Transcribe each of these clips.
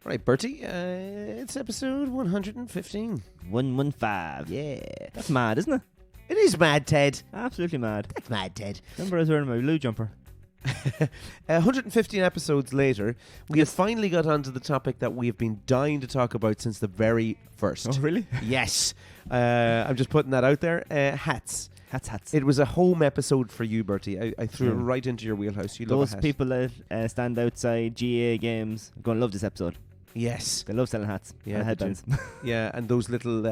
Right, Bertie, it's episode 115. 115. Yeah. That's mad, isn't it? It is mad, Ted. Absolutely mad. That's mad, Ted. Remember I was wearing my blue jumper? 115 episodes later, we have finally got onto the topic that we've been dying to talk about since the very first. Oh, really? Yes. I'm just putting that out there. Hats. Hats. It was a home episode for you, Bertie. I threw it right into your wheelhouse. You love a Those hat. people that stand outside GA games are going to love this episode. Yes. They love selling hats and headbands. Yeah, and those little,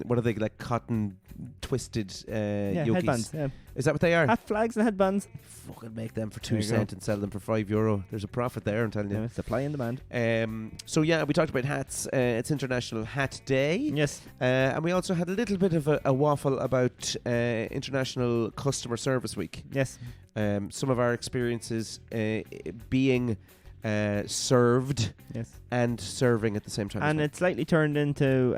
what are they, like cotton twisted yokis? Headbands. Yeah. Is that what they are? Hat flags and headbands. Fucking make them for There 2 you cents and sell them for €5. There's a profit there, I'm telling you. Yeah, supply and demand. So yeah, we talked about hats. It's International Hat Day. Yes. And we also had a little bit of a waffle about International Customer Service Week. Yes. Some of our experiences being served and serving at the same time. And it slightly turned into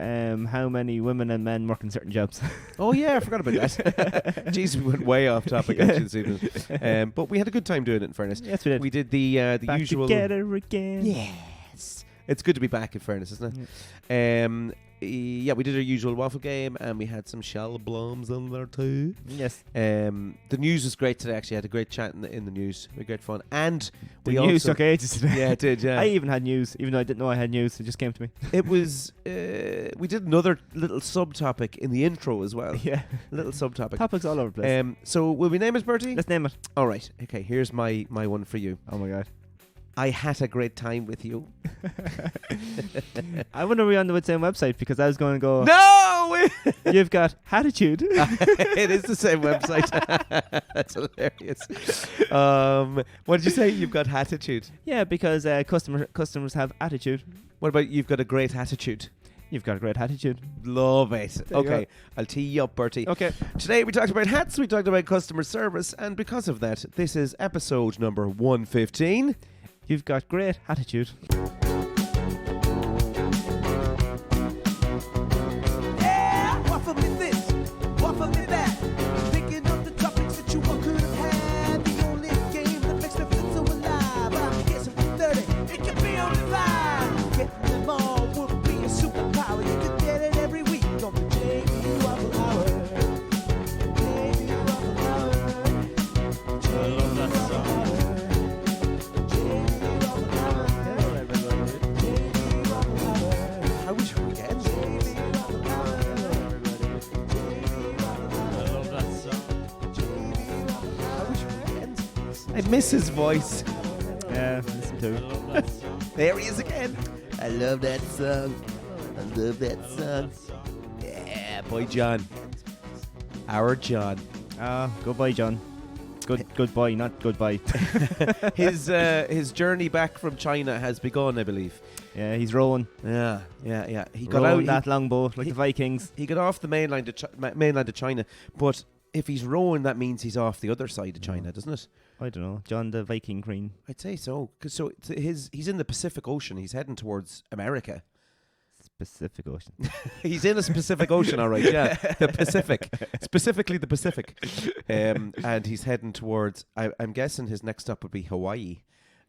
how many women and men work in certain jobs. Oh yeah, I forgot about that. Jeez, we went way off topic actually this evening. But we had a good time doing it, in fairness. Yes, we did. We did the Back usual. together again. Yes. It's good to be back, in fairness, isn't it? Yeah, we did our usual waffle game, and we had some shallow-blums on there too. Yes. The news was great today. Actually, I had a great chat in the news. We had great fun, and The news took ages today. Yeah, it did. Yeah, I even had news, even though I didn't know I had news. It just came to me. it was. We did another little subtopic in the intro as well. Yeah. Little subtopic. Topics all over the place. So will we name it, Bertie? Let's name it. All right. Okay. Here's my one for you. Oh my god. I had a great time with you. I wonder we're on the same website because I was going to go. No, You've got Hattitude. it is the same website. That's hilarious. What did you say? You've got Hattitude. Yeah, because customers have attitude. What about you've got a great attitude? You've got a great attitude. Love it. There you Okay, go. I'll tee you up, Bertie. Okay. Today we talked about hats, we talked about customer service, and because of that, this is episode number 115. You've got great attitude. Yeah, waffle me this, waffle me that. Thinking of the topics that you could have had. The only game that makes me feel so alive. I'm guessing for 30, it could be only 5. Getting them all would be a superpower. You could get it every week on the JB Waffle Hour. JB Waffle Hour. I love that song. JB Waffle Hour. JB Waffle Hour. How was your weekend? JB Waffle Hour. I love that song. How was your weekend? I miss his voice. Yeah, listen to. There he is again. I love that song. I love that song. Yeah, boy John. Our John. Goodbye, John. Goodbye, not goodbye. His journey back from China has begun, I believe. Yeah, he's rowing. Yeah. He got Rowing out. that longboat like the Vikings. He got off the mainland of China, but if he's rowing, that means he's off the other side of China, doesn't it? I don't know. John the Viking Green. I'd say so. He's in the Pacific Ocean. He's heading towards America. Pacific Ocean. He's in a Pacific Ocean, all right. Yeah, the Pacific, specifically the Pacific. And he's heading towards. I'm guessing his next stop would be Hawaii,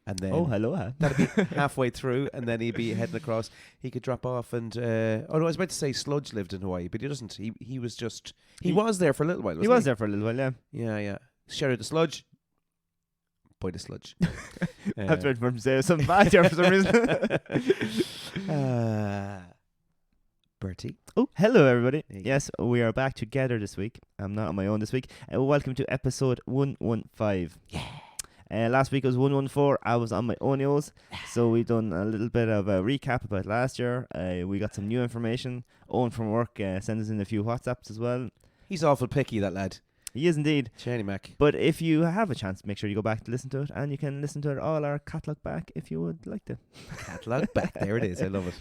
and then Oh, hello. that'd be halfway through, and then he'd be heading across. He could drop off, and oh no, I was about to say Sludge lived in Hawaii, but he doesn't. He was just he was there for a little while. He was there for a little while, yeah. Yeah. Shout out the Sludge. Boy, the Sludge. I have to wait for him to say something bad there for some reason. Bertie. Oh, hello everybody. There you go. Yes, we are back together this week. I'm not on my own this week. Welcome to episode 115. Yeah. Last week was 114. I was on my own yo's. So we done a little bit of a recap about last year. We got some new information. Owen from work sent us in a few WhatsApps as well. He's awful picky, that lad. He is indeed. Channy Mac. But if you have a chance, make sure you go back to listen to it, and you can listen to it all our catalogue back if you would like to. Catalogue back. There it is. I love it.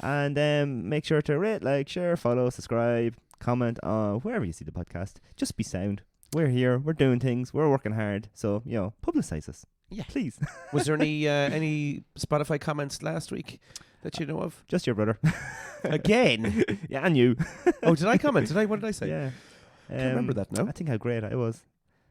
And make sure to rate, like, share, follow, subscribe, comment on wherever you see the podcast. Just be sound. We're here. We're doing things. We're working hard. So, publicise us. Yeah. Please. Was there any Spotify comments last week that you know of? Just your brother. Again? Yeah, and you. Oh, did I comment? What did I say? Yeah. I can't remember that now. I think how great I was.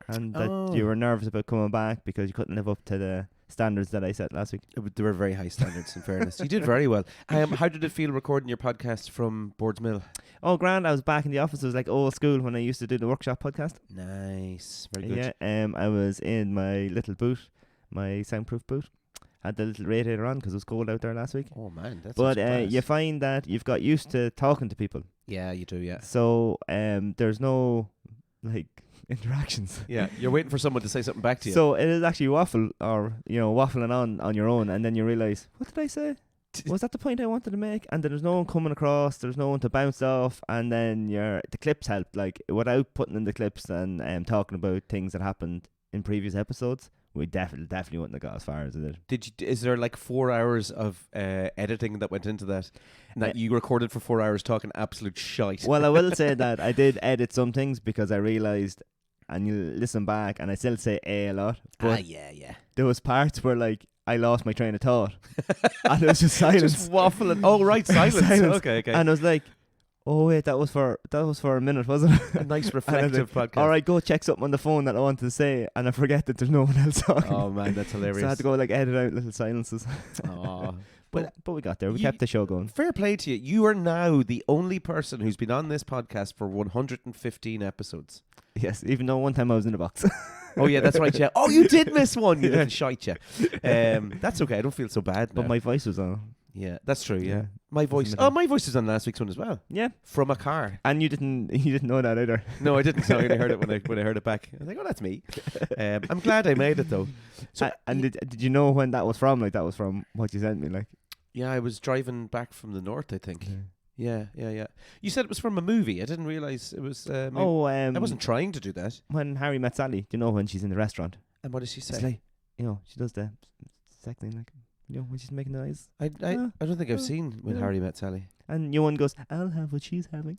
And that you were nervous about coming back because you couldn't live up to the standards that I set last week. There were very high standards, in fairness. You did very well. How did it feel recording your podcast from Boards Mill? Oh, grand! I was back in the office. It was like old school when I used to do the workshop podcast. Nice, very good. Yeah. I was in my little boot, my soundproof boot. Had the little radiator on because it was cold out there last week. Oh man, that's. But you find that you've got used to talking to people. Yeah, you do. Yeah. So there's no like interactions. Yeah, you're waiting for someone to say something back to you. So it is actually waffling on your own, and then you realise, what did I say? Was that the point I wanted to make? And then there's no one coming across, there's no one to bounce off, and then the clips help, like without putting in the clips and talking about things that happened in previous episodes. We definitely wouldn't have got as far as it did. Is there like 4 hours of editing that went into that? And that you recorded for 4 hours talking absolute shite? Well, I will say that I did edit some things because I realised, and you listen back, and I still say a lot. But yeah. there was parts where like I lost my train of thought, and it was just silence, just waffling. Oh right, silence. Okay. And I was like, oh wait, that was for a minute, wasn't it? A nice reflective podcast. All right, go check something on the phone that I wanted to say, and I forget that there's no one else talking. Oh man, that's hilarious. So I had to go like edit out little silences. Aw. But we got there. We kept the show going. Fair play to you. You are now the only person who's been on this podcast for 115 episodes. Yes, even though one time I was in the box. Oh yeah, that's right. Yeah. Oh, you did miss one. You didn't shite you. That's okay. I don't feel so bad now. But my voice was on. Yeah, that's true. Yeah, Yeah. my voice. Oh, my voice was on last week's one as well. Yeah, From a car. and you didn't know that either. No, I didn't. I only heard it when I heard it back. I was like, oh, that's me. I'm glad I made it though. So And did you know when that was from? Like that was from what you sent me. Like yeah, I was driving back from the north, I think. Yeah. You said it was from a movie. I didn't realize it was. I wasn't trying to do that. When Harry met Sally. Do you know when she's in the restaurant? And what does she say? It's like, she does the sex thing, like when she's making the noise. I don't think I've seen When Harry Met Sally. And Ewan goes, I'll have what she's having.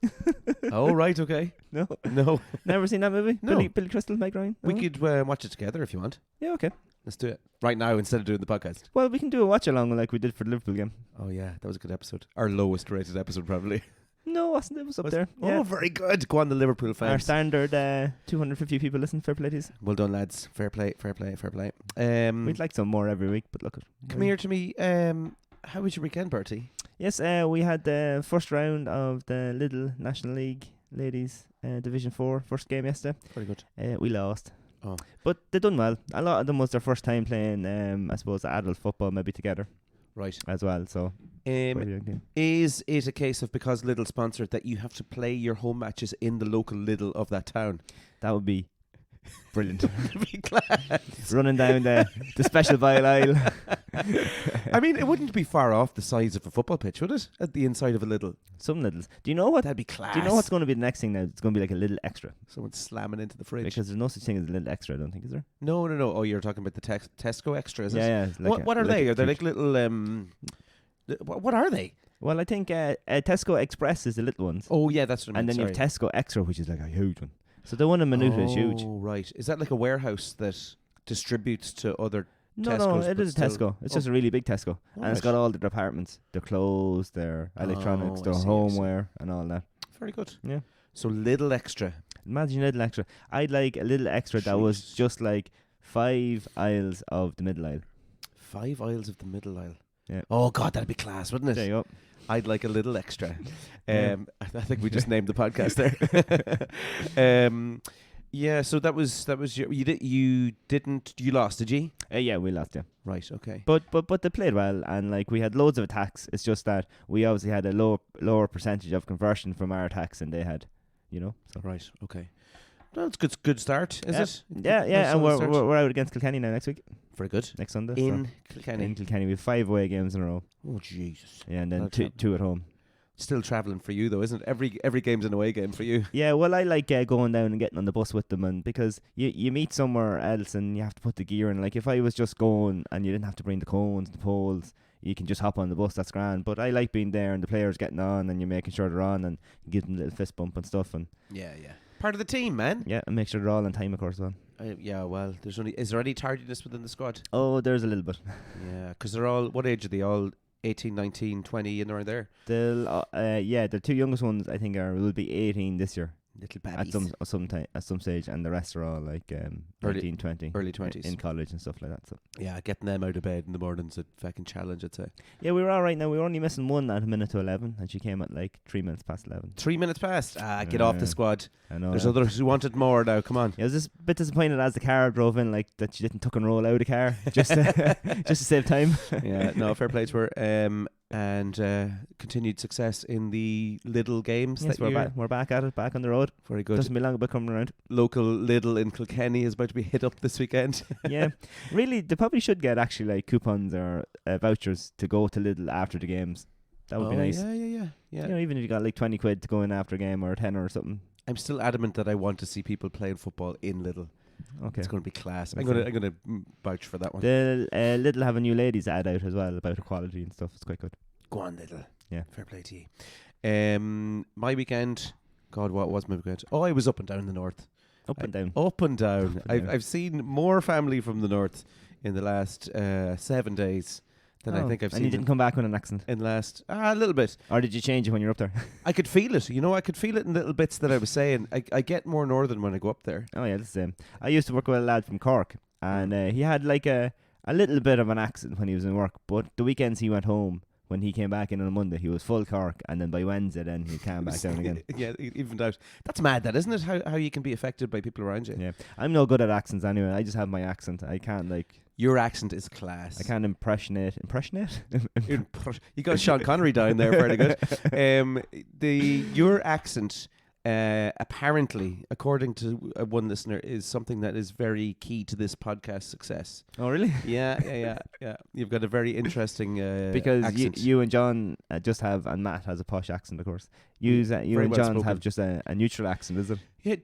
Oh right, okay. No, Never seen that movie. No. Billy Crystal, Meg Ryan. We No? could watch it together if you want. Yeah, okay. Let's do it right now instead of doing the podcast. Well, we can do a watch along like we did for the Liverpool game. Oh yeah, that was a good episode. Our lowest rated episode probably. No, wasn't it? It was up there. Oh, Yeah. very good. Go on, the Liverpool fans. Our standard 250 people listen. Fair play to yous. Well done, lads. Fair play. We'd like some more every week, but look. Come here to me. How was your weekend, Bertie? Yes, we had the first round of the Lidl National League Ladies Division 4 first game yesterday. Very good. We lost. Oh. But they done well. A lot of them was their first time playing, I suppose, adult football maybe together Right. as well. So, quite a young team. Is it a case of because Lidl sponsored that you have to play your home matches in the local Lidl of that town? That would be brilliant. Be glad. Running down the special vile aisle. I mean, it wouldn't be far off the size of a football pitch, would it? At the inside of a Lidl. Some Lidls. Do you know what? That'd be class. Do you know what's going to be the next thing now? It's going to be like a little extra. Someone slamming into the fridge. Because there's no such thing as a little extra, I don't think, is there? No. Oh, you're talking about the Tesco Extra, is it? Yeah. It's like What are they? Are they huge- like little... what are they? Well, I think Tesco Express is the little ones. Oh, yeah, that's what I meant. And then you sorry. have Tesco Extra, which is like a huge one. So the one in Manuta is huge. Oh, right. Is that like a warehouse that distributes to other No, Tesco's, it but is a Tesco. It's just a really big Tesco. And it's got all the departments. Their clothes, their electronics, I their see, I see. homeware and all that. Very good. Yeah. So Little Extra. Imagine a little extra. I'd like a little extra that was Jesus. just like 5 aisles of the middle aisle. 5 aisles of the middle aisle. Yeah. Oh, God, that'd be class, wouldn't it? There you go. I'd like a little extra. Yeah. I think we just named the podcast there. Yeah, so that was you lost, did you? Yeah, we lost, yeah. Right, okay. But they played well, and like we had loads of attacks. It's just that we obviously had a lower percentage of conversion from our attacks than they had, So. Right, okay. No, it's good start, is it? Yeah, Nice and solid start. we're out against Kilkenny now next week, Very good. next Sunday. In so. Kilkenny. In Kilkenny, we have 5 away games in a row. Oh, Jesus. Yeah, and then That'll two at home. Still travelling for you, though, isn't it? Every game's an away game for you. Yeah, well, I like going down and getting on the bus with them, and because you meet somewhere else and you have to put the gear in. Like if I was just going and you didn't have to bring the cones, the poles, you can just hop on the bus. That's grand. But I like being there and the players getting on and you're making sure they're on and you give them a little fist bump and stuff. And Yeah. Part of the team, man. yeah, and make sure they're all on time, of course. Well, Yeah, well, is there any tardiness within the squad? oh, there's a little bit. Yeah, because they're all, what age are they? All 18, 19, 20 in around there? The 2 youngest ones I think will be 18 this year. Little at babbies. at some stage, and the rest are all like 19, 20, early 20s. in college and stuff like that. So Yeah, getting them out of bed in the morning's a fucking challenge, I'd say. yeah, we were all right. Now we were only missing one at 1:11, and she came at like 3 minutes past 11. 3 minutes past. Get off the squad. I know. There's others who wanted more now. Come on. Yeah, I was just a bit disappointed as the car drove in, like that she didn't tuck and roll out of the car just to, just to save time. Yeah, no, fair play to her. And continued success in the Lidl games. Yes, we're back at it, back on the road. Very good. Doesn't be long about coming around. Local Lidl in Kilkenny is about to be hit up this weekend. Yeah, really, they probably should get actually like coupons or vouchers to go to Lidl after the games. That would be nice. Yeah. You know, even if you got like 20 quid to go in after a game or a tenner or something. I'm still adamant that I want to see people playing football in Lidl. Okay. It's going to be class. We'll I'm going to vouch for that one. The Lidl have a new ladies ad out as well about equality and stuff. It's quite good. Go on, Lidl. Yeah. Fair play to you. My weekend. God, what was my weekend? Oh, I was up and down the north. Up and down. Up and down. Up and down. I've seen more family from the north in the last 7 days than I think I've seen. And you didn't come back with an accent? In last a little bit. Or did you change it when you're up there? I could feel it. You know, I could feel it in little bits that I was saying. I get more northern when I go up there. Oh yeah, that's the same. I used to work with a lad from Cork, and he had like a little bit of an accent when he was in work, but the weekends he went home. When he came back in on a Monday, he was full Cork, and then by Wednesday, then he came back down again. Yeah, evened out. That's mad, that isn't it? How you can be affected by people around you. Yeah, I'm no good at accents anyway. I just have my accent. I can't like. Your accent is class. I can't impressionate. You got Sean Connery down there, very good. Your accent, apparently, according to one listener, is something that is very key to this podcast success. Oh, really? Yeah. You've got a very interesting because accent. you and John just have, and Matt has a posh accent, of course. You and John have just a neutral accent, is it? Yeah,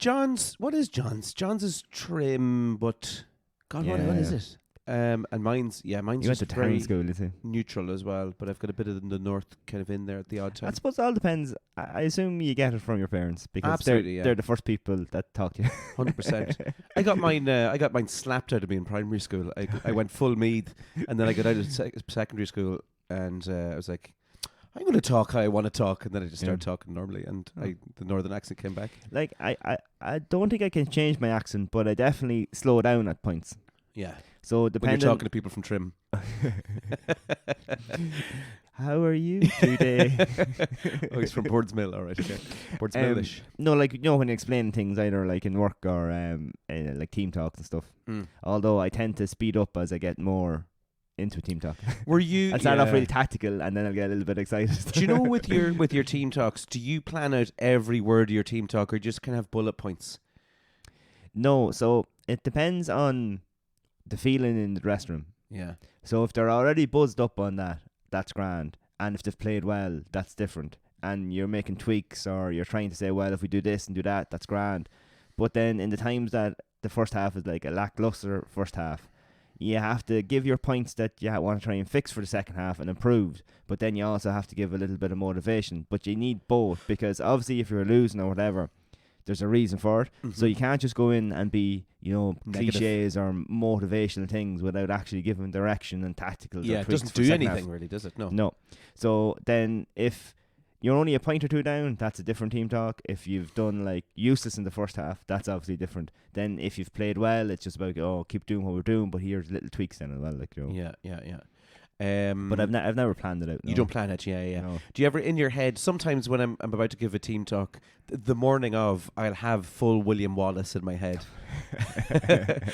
what is John's? John's is trim, but God, what is it? And mine's you went just to town very school, you see. neutral as well, but I've got a bit of the north kind of in there at the odd time. I suppose it all depends. I assume you get it from your parents because Absolutely, they're the first people that talk to you. 100%. I got mine slapped out of me in primary school. I went full Meath, and then I got out of secondary school, and I was like, I'm going to talk how I want to talk, and then I just started talking normally, and the northern accent came back. Like I don't think I can change my accent, but I definitely slow down at points. Yeah. So depending, when you're talking to people from Trim. How are you today? Oh, he's from Boardsmill. All right, okay. Boardsmillish. No, like, you know, when you explain things either like in work or like team talks and stuff. Although I tend to speed up as I get more into a team talk. Were you? I start off really tactical, and then I'll get a little bit excited. Do you know with your team talks, do you plan out every word of your team talk, or just kind of have bullet points? No, so it depends on the feeling in the dressing room. Yeah. So if they're already buzzed up on that, that's grand. And if they've played well, that's different. And you're making tweaks, or you're trying to say, well, if we do this and do that, that's grand. But then in the times that the first half is like a lackluster first half, you have to give your points that you want to try and fix for the second half and improve. But then you also have to give a little bit of motivation. But you need both, because obviously if you're losing or whatever, there's a reason for it. So you can't just go in and be, you know, negative cliches or motivational things without actually giving direction and tacticals. Yeah, it doesn't do anything really, does it? No. So then if you're only a point or two down, that's a different team talk. If you've done like useless in the first half, that's obviously different. Then if you've played well, it's just about, keep doing what we're doing, but here's little tweaks then as well. Like, you know. Yeah. But I've never planned it out. No. You don't plan it, yeah. No. Do you ever in your head? Sometimes when I'm about to give a team talk, the morning of, I'll have full William Wallace in my head,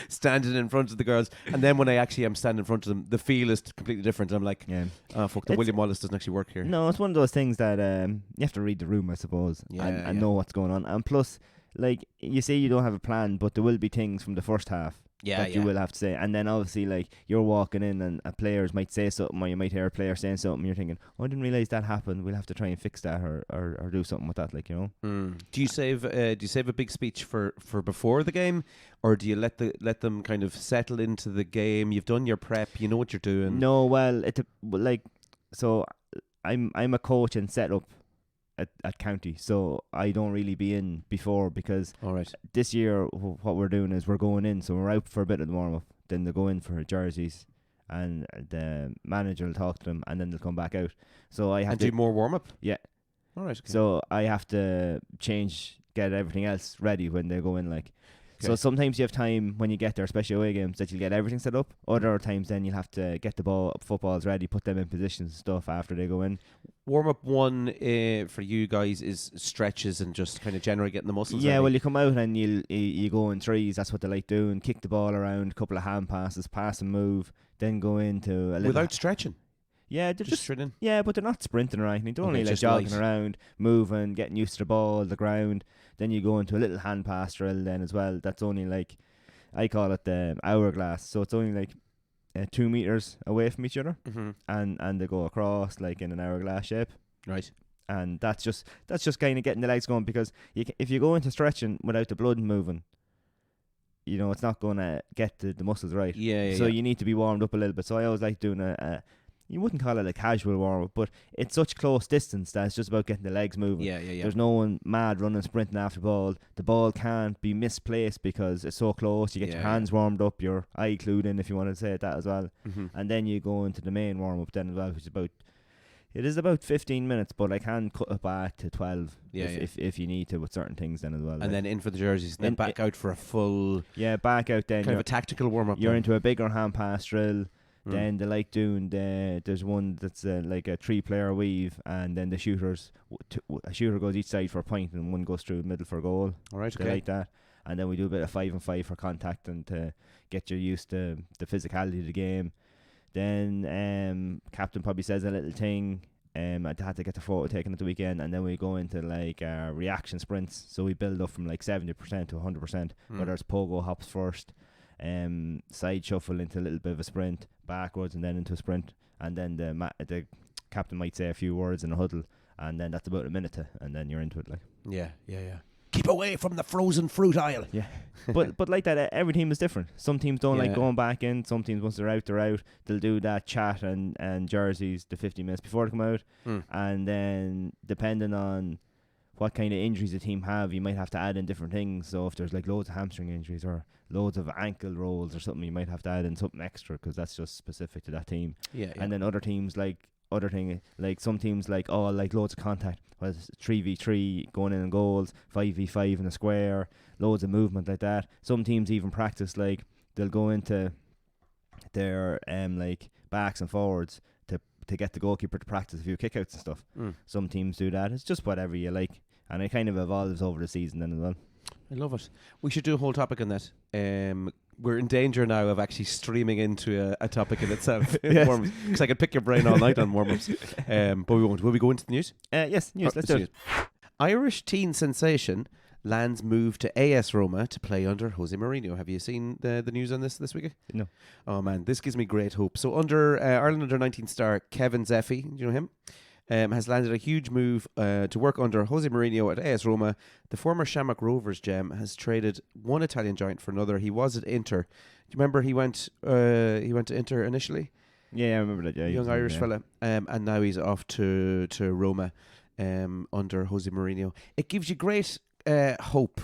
standing in front of the girls, and then when I actually am standing in front of them, the feel is completely different. I'm like, oh fuck, the William Wallace doesn't actually work here. No, it's one of those things that you have to read the room, I suppose, and know what's going on. And plus, like, you say you don't have a plan, but there will be things from the first half. You will have to say. And then obviously, like, you're walking in and players might say something, or you might hear a player saying something, and you're thinking, I didn't realise that happened, we'll have to try and fix that or do something with that, like, you know. Do you save a big speech for before the game, or do you let them kind of settle into the game? You've done your prep, you know what you're doing. No, well, so I'm a coach and set up at county, so I don't really be in before, because this year what we're doing is we're going in, so we're out for a bit of the warm up, then they'll go in for jerseys, and the manager will talk to them, and then they'll come back out. So I have to do more warm up. Yeah. All right. Okay. So I have to change get everything else ready when they go in. Like, so Okay. sometimes you have time when you get there, especially away games, that you'll get everything set up. Other times then you'll have to get the footballs ready, put them in positions and stuff after they go in. Warm up one for you guys is stretches and just kind of generally getting the muscles. Yeah, ready. well, you come out and you go in threes. That's what they like doing. Kick the ball around, a couple of hand passes, pass and move, then go into a little. without stretching, Yeah, they're just straight in. yeah, but they're not sprinting or anything. They're Okay, only like just jogging light. around, moving, getting used to the ball, the ground. Then you go into a little hand pass drill then as well. That's only like, I call it the hourglass. So it's only like 2 meters away from each other, Mm-hmm. and they go across like in an hourglass shape. Right. And that's just kind of getting the legs going, because if you go into stretching without the blood moving, you know, it's not going to get the muscles right. Yeah. So you need to be warmed up a little bit. So I always like doing you wouldn't call it a casual warm up, but it's such close distance that it's just about getting the legs moving. Yeah. There's no one mad running, sprinting after the ball. The ball can't be misplaced because it's so close. You get your Yeah. hands warmed up, your eye glued in, if you want to say it that as well. Mm-hmm. And then you go into the main warm up then as well, which is about 15 minutes, but I can cut it back to 12 Yeah, if you need to with certain things then as well. And then in for the jerseys, and then back out for a full yeah, back out then. kind of a tactical warm up. You're into a bigger hand pass drill. Mm. Then they like doing there's one that's like a 3-player weave, and then the shooters, a shooter goes each side for a point and one goes through the middle for a goal. All right. They Okay. like that. And then we do a bit of 5-and-5 for contact and to get you used to the physicality of the game. Then captain probably says a little thing. I had to get the photo taken at the weekend, and then we go into like reaction sprints. So we build up from like 70% to 100%. Whether it's pogo hops first, side shuffle into a little bit of a sprint, backwards and then into a sprint, and then the captain might say a few words in a huddle, and then that's about a minute, and then you're into it. Like, Yeah. Keep away from the frozen fruit aisle. yeah, but like that, every team is different. Some teams don't like Yeah. going back in. Some teams, once they're out, they'll do that chat and jerseys the 50 minutes before they come out, and then depending on what kind of injuries the team have, you might have to add in different things. So if there's like loads of hamstring injuries or loads of ankle rolls or something, you might have to add in something extra because that's just specific to that team. Yeah. And then other teams like some teams like loads of contact, whether it's 3v3 going in and goals, 5v5 in a square, loads of movement like that. Some teams even practice, like they'll go into their like backs and forwards to get the goalkeeper to practice a few kickouts and stuff. Some teams do that. It's just whatever you like, and it kind of evolves over the season then as well. I love it. We should do a whole topic on that. We're in danger now of actually streaming into a topic in itself. Yes. Because I could pick your brain all night on warm-ups. But we won't. Will we go into the news? Yes, news. Let's do it. Irish teen sensation lands move to AS Roma to play under Jose Mourinho. Have you seen the news on this week? No. Oh man, this gives me great hope. So under Ireland under-19 star Kevin Zeffy, do you know him? Has landed a huge move to work under Jose Mourinho at AS Roma. The former Shamrock Rovers gem has traded one Italian giant for another. He was at Inter. Do you remember he went to Inter initially? Yeah, I remember that. Yeah, Young Irish fella. And now he's off to Roma under Jose Mourinho. It gives you great hope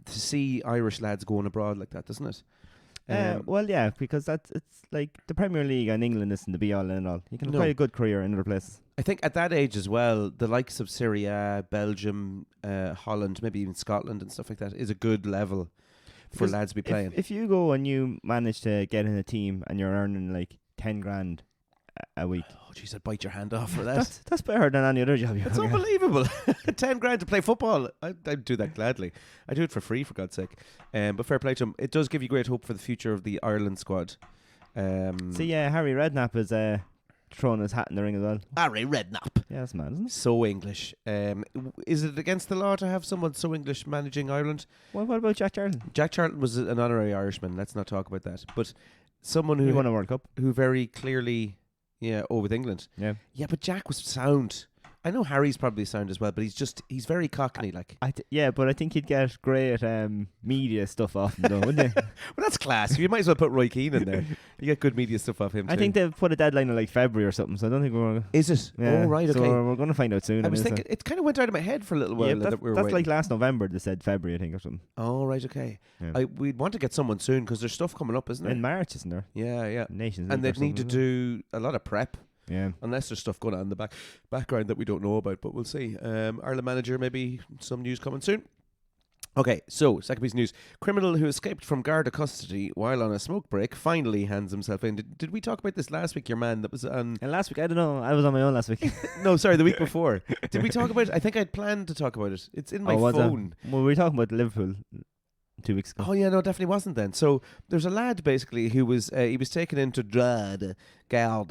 to see Irish lads going abroad like that, doesn't it? Well, yeah, because it's like the Premier League and England isn't the be all and all. You can have quite a good career in other places. I think at that age as well, the likes of Serie A, Belgium, Holland, maybe even Scotland and stuff like that is a good level for Because lads to be playing. If you go and you manage to get in a team and you're earning like 10 grand a week, Oh, jeez, I'd bite your hand off for that. that's better than any other job you It's have. unbelievable. 10 grand to play football. I'd do that gladly. I do it for free, for God's sake. But fair play to him. It does give you great hope for the future of the Ireland squad. See, yeah, Harry Redknapp is throwing his hat in the ring as well. Harry Redknapp. Yeah, that's mad, isn't it? So English. Is it against the law to have someone so English managing Ireland? Well, what about Jack Charlton? Jack Charlton was an honorary Irishman. Let's not talk about that. But someone He who won a World Cup. very clearly, with England. Yeah. Yeah, but Jack was sound. I know Harry's probably sound as well, but he's very cockney, like. But I think he'd get great media stuff off him, though, wouldn't he? Well, that's class. You might as well put Roy Keane in there. You get good media stuff off him too. I think they've put a deadline in like February or something, so I don't think we're... Is it? Yeah, Oh, right, okay. So we're going to find out soon. I was mean, thinking, it kind of went out of my head for a little while. yeah, that we were that's waiting. like last November they said February, I think, or something. Oh, right, okay. Yeah. We'd want to get someone soon because there's stuff coming up, isn't there? In March, isn't there? Yeah. Nations And League they'd or need to something, isn't do a lot of prep. it? Yeah. Unless there's stuff going on in the background that we don't know about, but we'll see. Ireland manager, maybe some news coming soon. Okay, so second piece of news. Criminal who escaped from Garda custody while on a smoke break finally hands himself in. Did we talk about this last week, your man that was on... And last week, I don't know, I was on my own last week. No, sorry, the week before. Did we talk about it? I think I'd planned to talk about it. It's in my was it? phone. Well, we were talking about Liverpool 2 weeks ago. Oh yeah, no, definitely wasn't then. So there's a lad basically who was he was taken into Garda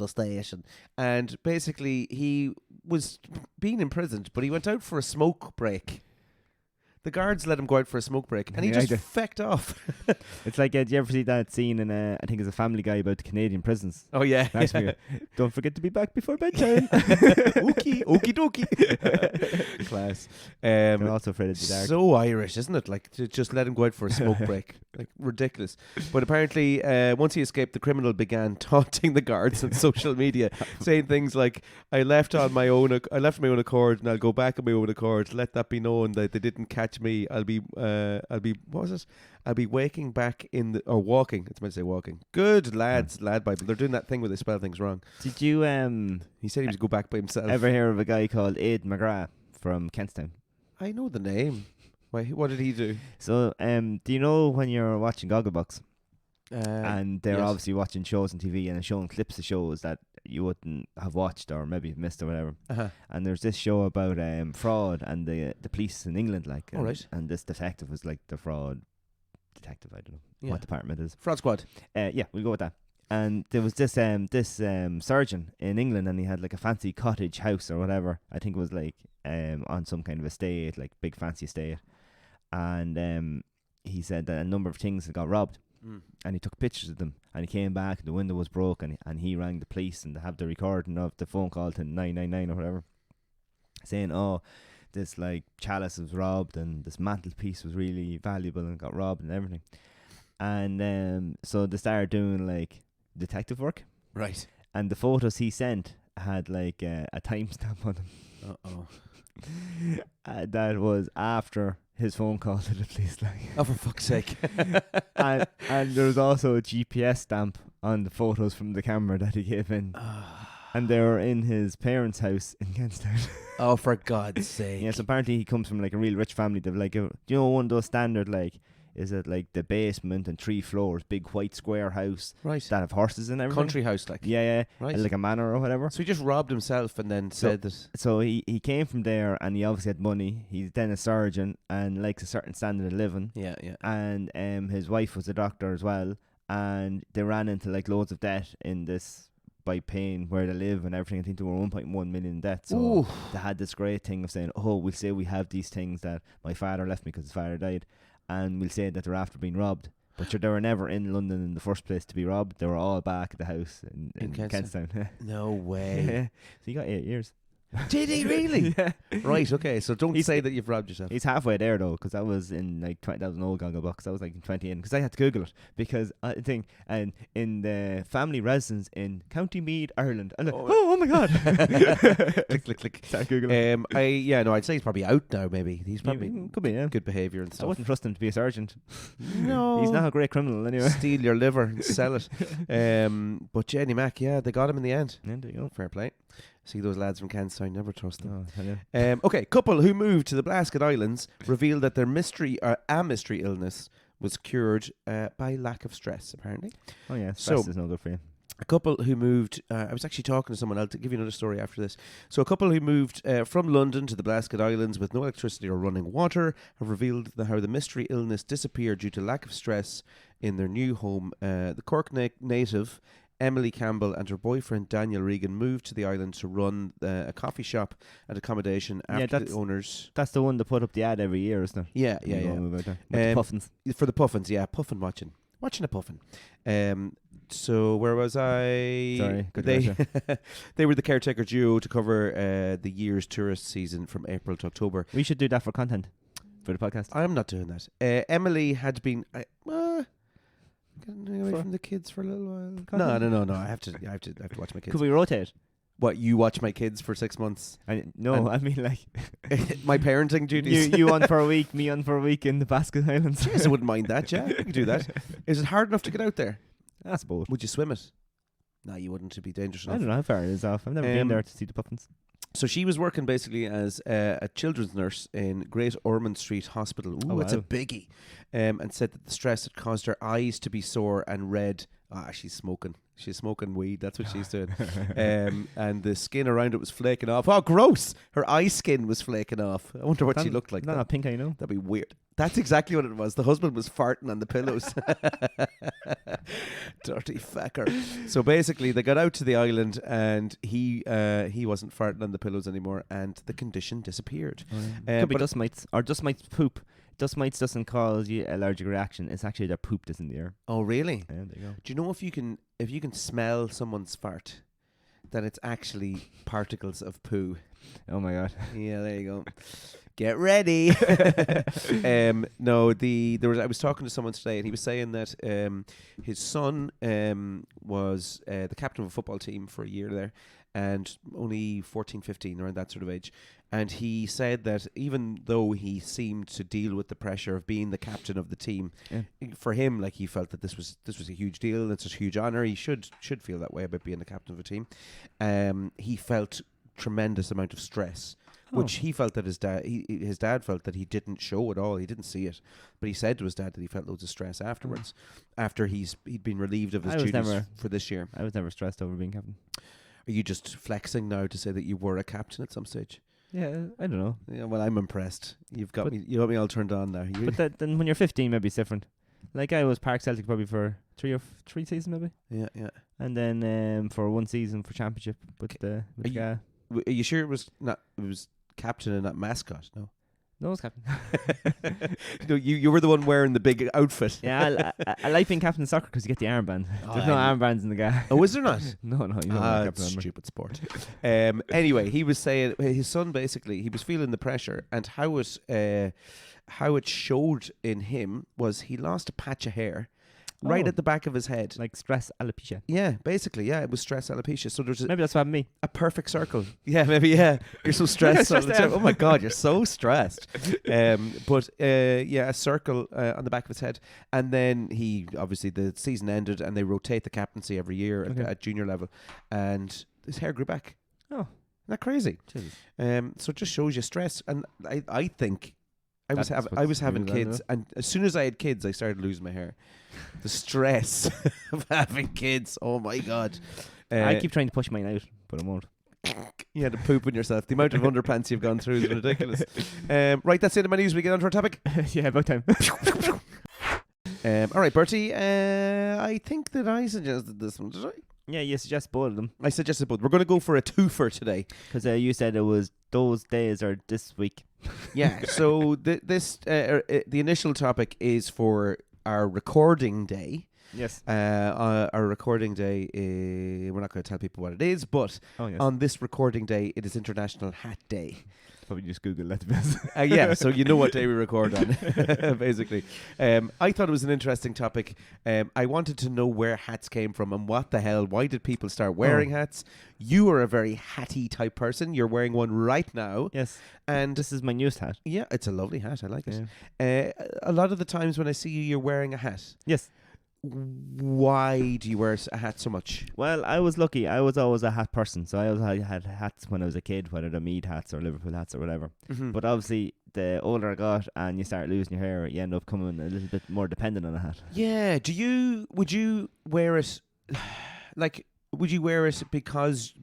station, and basically he was being imprisoned, but he went out for a smoke break. The guards let him go out for a smoke break, and he just fecked off. It's like, do you ever see that scene in, I think it's a Family Guy about the Canadian prisons? Oh, yeah. Don't forget to be back before bedtime. Okie dokie. Class. They're also afraid of the dark. So Irish, isn't it? Like, to just let him go out for a smoke break. Like, ridiculous. But apparently, once he escaped, the criminal began taunting the guards on social media, saying things like, I left my own accord, and I'll go back on my own accord. Let that be known that they didn't catch me. I'll be what was it? I'll be walking. It's meant to say walking. Good lads, lad Bible. They're doing that thing where they spell things wrong. Did you He said he was go back by himself. ever hear of a guy called Aid McGrath from Kentstown? I know the name. Why? What did he do? So, do you know when you're watching Gogglebox and they're yes. obviously watching shows on TV and they're showing clips of shows that you wouldn't have watched or maybe you've missed or whatever. Uh-huh. And there's this show about fraud and the police in England, like, All right. and this detective was like the fraud detective. I don't know what department it is. Fraud Squad. Yeah, we'll go with that. And there was this surgeon in England, and he had like a fancy cottage house or whatever. I think it was like on some kind of estate, like big fancy estate. And he said that a number of things had got robbed. And he took pictures of them, and he came back and the window was broken, and he rang the police and they have the recording of the phone call to 999 or whatever, saying, oh, this like chalice was robbed and this mantelpiece was really valuable and got robbed and everything. And so they started doing like detective work, right? And the photos he sent had like a timestamp on them. That was after his phone call to the police, like. Oh, for fuck's sake. and there was also a GPS stamp on the photos from the camera that he gave in. And they were in his parents' house in Kentstown. Oh, for God's sake. Yes, apparently he comes from like a real rich family. They've like, do you know one of those standard, like, is it like the basement and 3 floors, big white square house, right, that have horses and everything? Country house, like. Yeah. Right. Like a manor or whatever. So he just robbed himself and then said that. So he came from there, and he obviously had money. He's then a surgeon and likes a certain standard of living. Yeah. And his wife was a doctor as well, and they ran into like loads of debt in this by paying where they live and everything. I think they were 1.1 million in debt. So they had this great thing of saying, oh, we'll say we have these things that my father left me because his father died, and we'll say that they're after being robbed. But they were never in London in the first place to be robbed. They were all back at the house in Kentstown. No way. So he got 8 years. Did he really? Yeah. Right, okay. So don't say that you've robbed yourself. He's halfway there, though, because that was in like that was an old Gogglebox. That was like in 20 in, because I had to Google it, because I think, and in the family residence in County Meath, Ireland. And oh my God. click. Start Googling. I'd say he's probably out now, maybe. He's probably could be, yeah. good behaviour and stuff. I wouldn't trust him to be a sergeant. No. He's not a great criminal anyway. Steal your liver and sell it. But Jenny Mac, they got him in the end. Yeah, there you go. Fair play. See those lads from Kentstown, never trust them. Oh, okay, couple who moved to the Blasket Islands revealed that their mystery illness was cured by lack of stress, apparently. Oh yeah, stress is no good for you. A couple who moved, I was actually talking to someone, I'll give you another story after this. So a couple who moved from London to the Blasket Islands with no electricity or running water have revealed how the mystery illness disappeared due to lack of stress in their new home. The Cork native Emily Campbell and her boyfriend Daniel Regan moved to the island to run a coffee shop and accommodation after the owners. That's the one that put up the ad every year, isn't it? Yeah. With the puffins. For the puffins, yeah, puffin watching a puffin. So where was I? Sorry, they were the caretaker duo to cover the year's tourist season from April to October. We should do that for content for the podcast. I'm not doing that. Emily had been getting away from the kids for a little while. No. I have to watch my kids. Could we rotate? What, you watch my kids for 6 months? I mean like my parenting duties. You on for a week, me on for a week in the Basket Islands. Yes, I wouldn't mind that. Yeah, we could do that. Is it hard enough to get out there? That's bold. Would you swim it? No, you wouldn't. It'd be dangerous enough. I don't know how far it is off. I've never been there to see the puffins. So she was working basically as a children's nurse in Great Ormond Street Hospital. Ooh, Oh, it's a wow. biggie. And said that the stress had caused her eyes to be sore and red. She's smoking. She's smoking weed. That's what she's doing. And the skin around it was flaking off. Oh, gross! Her eye skin was flaking off. I wonder what she looked like. Not pink eye, no. That'd be weird. That's exactly what it was. The husband was farting on the pillows. Dirty fecker. So basically, they got out to the island, and he wasn't farting on the pillows anymore, and the condition disappeared. Could be but- dust mites or dust mites poop. Dust mites doesn't cause you allergic reaction. It's actually their poop that's in the air. Oh, really? Yeah, there you go. Do you know if you can smell someone's fart, that it's actually particles of poo? Oh my god. Yeah, there you go. Get ready. No, I was talking to someone today, and he was saying that his son was the captain of a football team for a year there, and only 14, 15, around that sort of age. And he said that even though he seemed to deal with the pressure of being the captain of the team, for him, like, he felt that this was a huge deal. It's a huge honor. He should feel that way about being the captain of a team. He felt tremendous amount of stress, which he felt that his dad felt that he didn't show at all. He didn't see it, but he said to his dad that he felt loads of stress afterwards, after he'd been relieved of his duties for this year. I was never stressed over being captain. Are you just flexing now to say that you were a captain at some stage? Yeah, I don't know. Yeah, well, I'm impressed. You got me all turned on now. But then when you're 15, maybe it's different. Like, I was Park Celtic probably for three seasons, maybe. Yeah. And then for one season for championship with the guy. Are you sure it was captain and not mascot? No. No, it was captain. No, you were the one wearing the big outfit. Yeah, I like being captain in soccer because you get the armband. There's no armbands in the guy. Oh, is there not? No, you don't Ah, get it's captain armband. stupid sport. Anyway, he was saying his son basically, he was feeling the pressure, and how it showed in him was he lost a patch of hair right Oh. at the back of his head. Like stress alopecia. Yeah, basically, yeah, it was stress alopecia. So there's Maybe that's what happened to me. a perfect circle. Yeah, maybe, yeah. You're so stressed all the time. Oh my God, you're so stressed. But a circle on the back of his head. And then the season ended, and they rotate the captaincy every year at junior level. And his hair grew back. Oh. Isn't that crazy? Jesus. So it just shows you stress. And I think I was That's having what's having really kids, and as soon as I had kids, I started losing my hair. The stress of having kids. Oh my God. I keep trying to push mine out, but I won't. You had to poop on yourself. The amount of underpants you've gone through is ridiculous. Right, that's it. My news. We get on to our topic. Yeah, about time. All right, Bertie. I think that I suggested this one, did I? Yeah, you suggest both of them. I suggested both. We're going to go for a twofer today. Because you said it was those days are this week. Yeah. So the initial topic is for our recording day. Yes. Our recording day, we're not going to tell people what it is, but Yes. on this recording day, it is International Hat Day. Probably just Google that to be honest. Yeah, so you know what day we record on, basically. I thought it was an interesting topic. I wanted to know where hats came from and what the hell, why did people start wearing hats? You are a very hatty type person. You're wearing one right now. Yes. And This is my newest hat. yeah, it's a lovely hat. I like it. A lot of the times when I see you, you're wearing a hat. Yes. Why do you wear a hat so much? Well, I was lucky. I was always a hat person. So I always had hats when I was a kid, whether they're Mead hats or Liverpool hats or whatever. Mm-hmm. But obviously, the older I got and you start losing your hair, you end up becoming a little bit more dependent on a hat. Yeah. Would you wear it, like, would you wear it because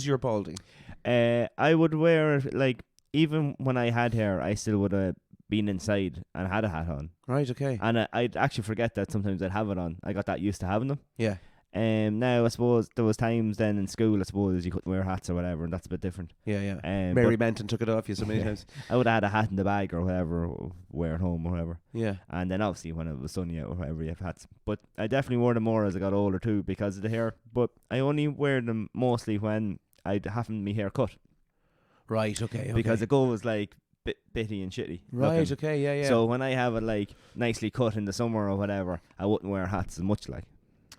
you're balding? I would wear it, like, even when I had hair, I still would have been inside and had a hat on. Right, okay. And I'd actually forget that sometimes I'd have it on. I got that used to having them. Yeah. Now, I suppose there was times then in school, I suppose, you couldn't wear hats or whatever, and that's a bit different. Yeah. but Mary Menton took it off you so many times. I would have had a hat in the bag or whatever, or wear at home or whatever. Yeah. And then obviously when it was sunny out or whatever, you have hats. But I definitely wore them more as I got older too because of the hair. But I only wear them mostly when I'd having my hair cut. Right, okay. Because it goes like bitty and shitty. Right, looking. okay, yeah. So when I have it like nicely cut in the summer or whatever, I wouldn't wear hats as much like.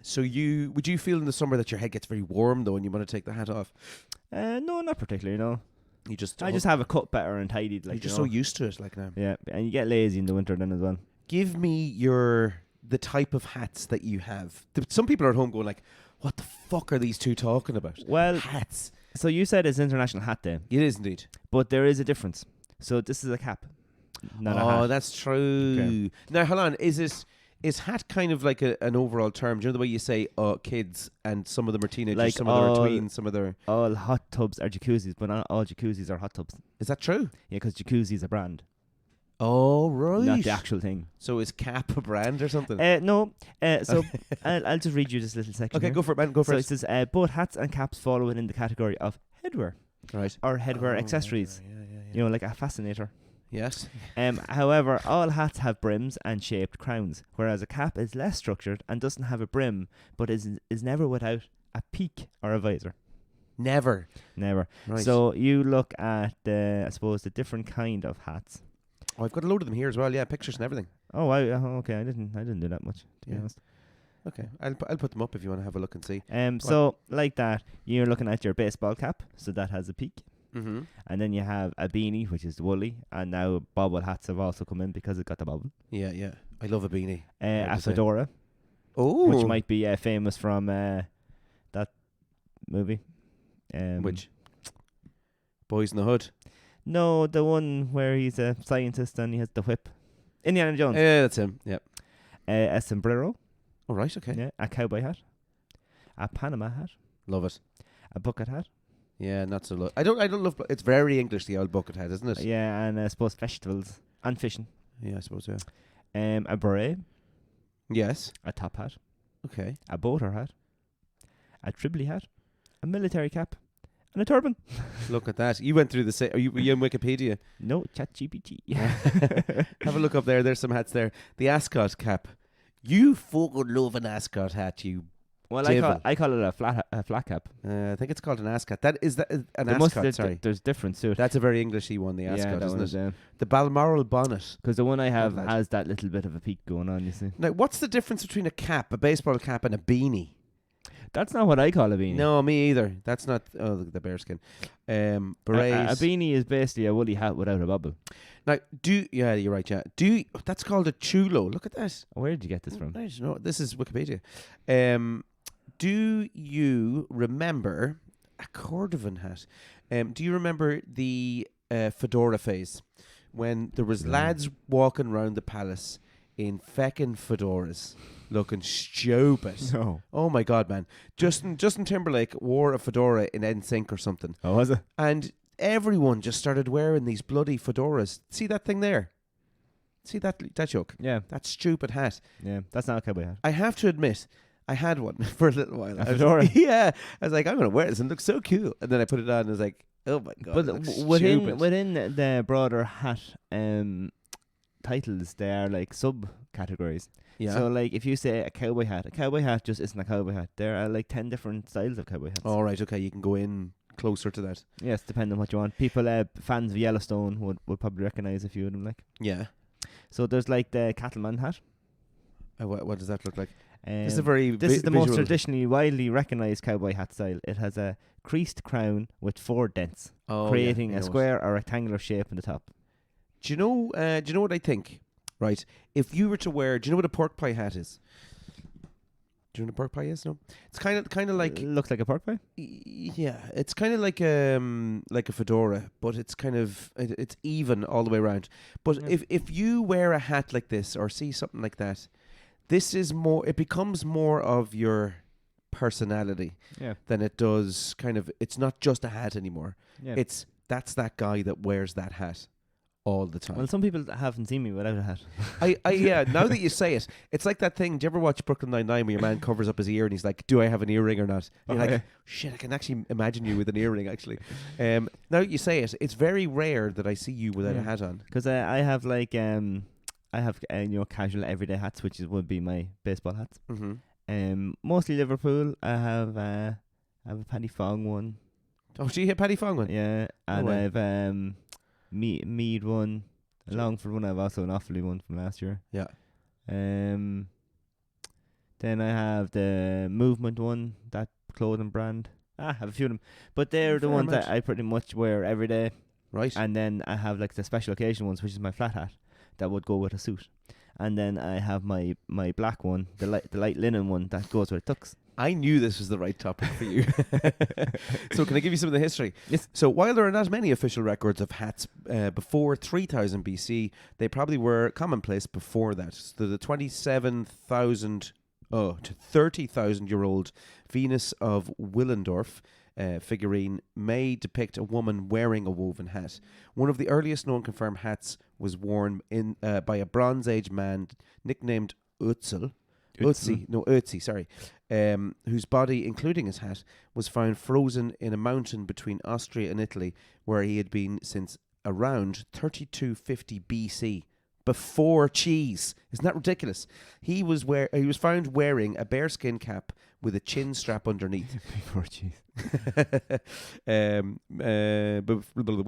So would you feel in the summer that your head gets very warm though and you want to take the hat off? No, not particularly, no. I just have it cut better and tidied. Like, you're just you so know? used to it like now. Yeah, and you get lazy in the winter then as well. Give me the type of hats that you have. Some people are at home going like, what the fuck are these two talking about? Well, Hats. So you said it's International Hat Day, It is indeed. but there is a difference. So this is a cap, not a Oh, hat. that's true. Okay. Now, hold on. Is hat kind of like an overall term? Do you know the way you say kids and some of them are teenagers, Like some of them are all- tweens, some of them are... All hot tubs are jacuzzis, but not all jacuzzis are hot tubs. Is that true? Yeah, because jacuzzi is a brand, Oh, right. not the actual thing. So is Cap a brand or something? No. So I'll just read you this little section. Okay, here. go for it, man. Go for So it. it says both hats and caps fall within the category of headwear Right. or headwear Oh, accessories. Yeah. You know, like a fascinator. Yes. However, all hats have brims and shaped crowns, whereas a cap is less structured and doesn't have a brim, but is never without a peak or a visor. Never. Never. Right. So you look at I suppose the different kind of hats. I've got a load of them here as well. Yeah, pictures and everything. Oh, okay. I didn't do that much, to be Yeah. honest. Okay, I'll put them up if you want to have a look and see. So like that, you're looking at your baseball cap, so that has a peak. Mm-hmm. And then you have a beanie, which is woolly, and now bobble hats have also come in because it got the bobble. Yeah. I love a beanie. A fedora, Oh, which might be famous from that movie. which Boys in the Hood. No, the one where he's a scientist and he has the whip. Indiana Jones. Yeah, that's him. Yep. A sombrero. All right. Okay. Yeah. A cowboy hat. A Panama hat. Love it. A bucket hat. Yeah, not so. I don't love. It's very English, the old bucket hat, isn't it? Yeah, and I suppose festivals and fishing. Yeah, I suppose. Yeah. A beret. Yes. A top hat. Okay. A boater hat. A Tribbley hat. A military cap. And a turban. Look at that. You went through the same. Were you on Wikipedia? No, ChatGPT. Have a look up there. There's some hats there. The ascot cap. You fucking love an ascot hat, you. Well, Devil. I call it a flat cap. I think it's called an ascot. That is that an There must- ascot. Sorry, There's difference to it. that's a very Englishy one. The ascot, that isn't one it? is, The Balmoral bonnet. because the one I have lad. has that little bit of a peak going on, you see. Now, what's the difference between a cap, a baseball cap, and a beanie? That's not what I call a beanie. No, me either. That's not. Oh, the bearskin. A Berets. beanie is basically a woolly hat without a bubble. Now, yeah, you're right. Yeah, that's called a chulo. Look at that. Where did you get this from? I don't know. This is Wikipedia. Do you remember a cordovan hat? Do you remember the fedora phase when there was lads walking around the palace in feckin' fedoras, looking stupid? No. Oh my god, man! Justin Timberlake wore a fedora in NSYNC or something, Oh, was it? and everyone just started wearing these bloody fedoras. See that thing there? See that joke? Yeah. That stupid hat. Yeah. That's not a cowboy hat. I have to admit, I had one for a little while. A fedora? Yeah. I was like, I'm going to wear this and it looks so cool. And then I put it on and I was like, oh my God. But it looks within stupid. the broader hat titles, there are like subcategories. Yeah. So like if you say a cowboy hat just isn't a cowboy hat. There are like 10 different styles of cowboy hats. All right. Okay. You can go in closer to that. Yes, depending on what you want. People fans of Yellowstone would probably recognise a few of them. Like, Yeah. so there's like the cattleman hat. What does that look like? This This is a very This is the most visual. traditionally widely recognised cowboy hat style. It has a creased crown with 4 dents, Oh, creating yeah, I a know it. square or rectangular shape in the top. Do you know what I think? Right. If you were to wear, do you know what a pork pie hat is? Do you know what a pork pie is? No. It's kind of like Looks like a pork pie. yeah, it's kind of like a fedora, but it's kind of it's even all the way around. But Yeah. if you wear a hat like this or see something like that, this is more. It becomes more of your personality Yeah. than it does kind of. It's not just a hat anymore. Yeah. That's that guy that wears that hat all the time. Well, some people haven't seen me without a hat. Yeah. Now that you say it, it's like that thing. Do you ever watch Brooklyn Nine-Nine where your man covers up his ear and he's like, "Do I have an earring or not?" And you're Okay. like, "Shit, I can actually imagine you with an earring." Actually, now that you say it, it's very rare that I see you without a Yeah. hat on. Because I have like casual everyday hats, which would be my baseball hats. Mm-hmm. Mostly Liverpool. I have a Paddy Fong one. Oh, do you hit Paddy Fong one? Yeah, and way. I've Mead one, a Longford one. I've also an Offaly one from last year. Yeah. Then I have the Movement one, that clothing brand. I have a few of them, but they're the Fair ones that amount. I pretty much wear every day. Right. And then I have like the special occasion ones, which is my flat hat that would go with a suit. And then I have my black one, the light linen one that goes with tux. I knew this was the right topic for you. So can I give you some of the history? Yes. So while there are not many official records of hats before 3000 BC, they probably were commonplace before that. So the 27,000 to 30,000 year old Venus of Willendorf figurine may depict a woman wearing a woven hat. One of the earliest known confirmed hats was worn by a Bronze Age man nicknamed Ötzi, sorry, whose body, including his hat, was found frozen in a mountain between Austria and Italy, where he had been since around 3250 BC. Before cheese. Isn't that ridiculous? He was found wearing a bearskin cap with a chin strap underneath. Before cheese. With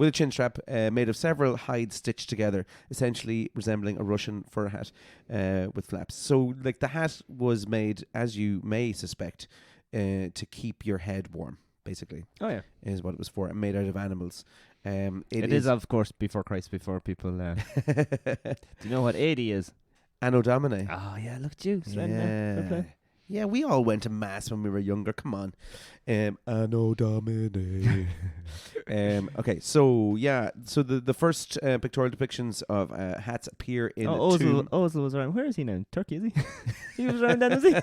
a chin strap made of several hides stitched together, essentially resembling a Russian fur hat with flaps. So, like, the hat was made, as you may suspect, to keep your head warm, basically. Oh, yeah. Is what it was for. Made out of animals. It is, of course, before Christ, before people... do you know what 80 is? Anno Domini. Oh, yeah, look at you. Yeah, we all went to mass when we were younger. Come on. Anno Domini. Okay, so the first pictorial depictions of hats appear in Ozil was around. Where is he now? Turkey, is he? He was around then, was he?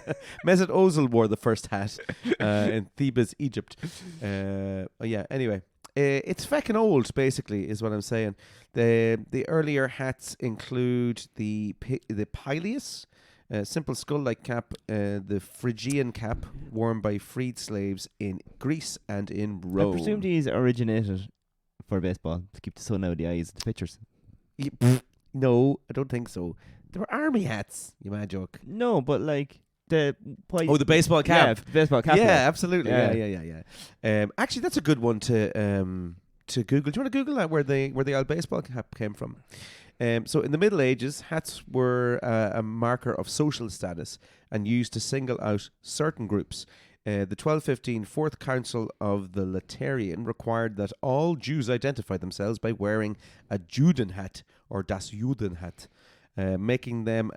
Mesut Ozil wore the first hat in Thebes, Egypt. Anyway. It's feckin' old, basically, is what I'm saying. The earlier hats include the pileus, simple skull-like cap, the Phrygian cap worn by freed slaves in Greece and in Rome. I presume these originated for baseball to keep the sun out of the eyes of the pitchers. No, I don't think so. They were army hats, you mad joke. No, but like... the baseball cap. Yeah, the baseball cap. Yeah, absolutely. Yeah. Actually, that's a good one to Google. Do you want to Google that where the old baseball cap came from? So in the Middle Ages, hats were a marker of social status and used to single out certain groups. The 1215 Fourth Council of the Lateran required that all Jews identify themselves by wearing a Juden hat or das Judenhat. Making them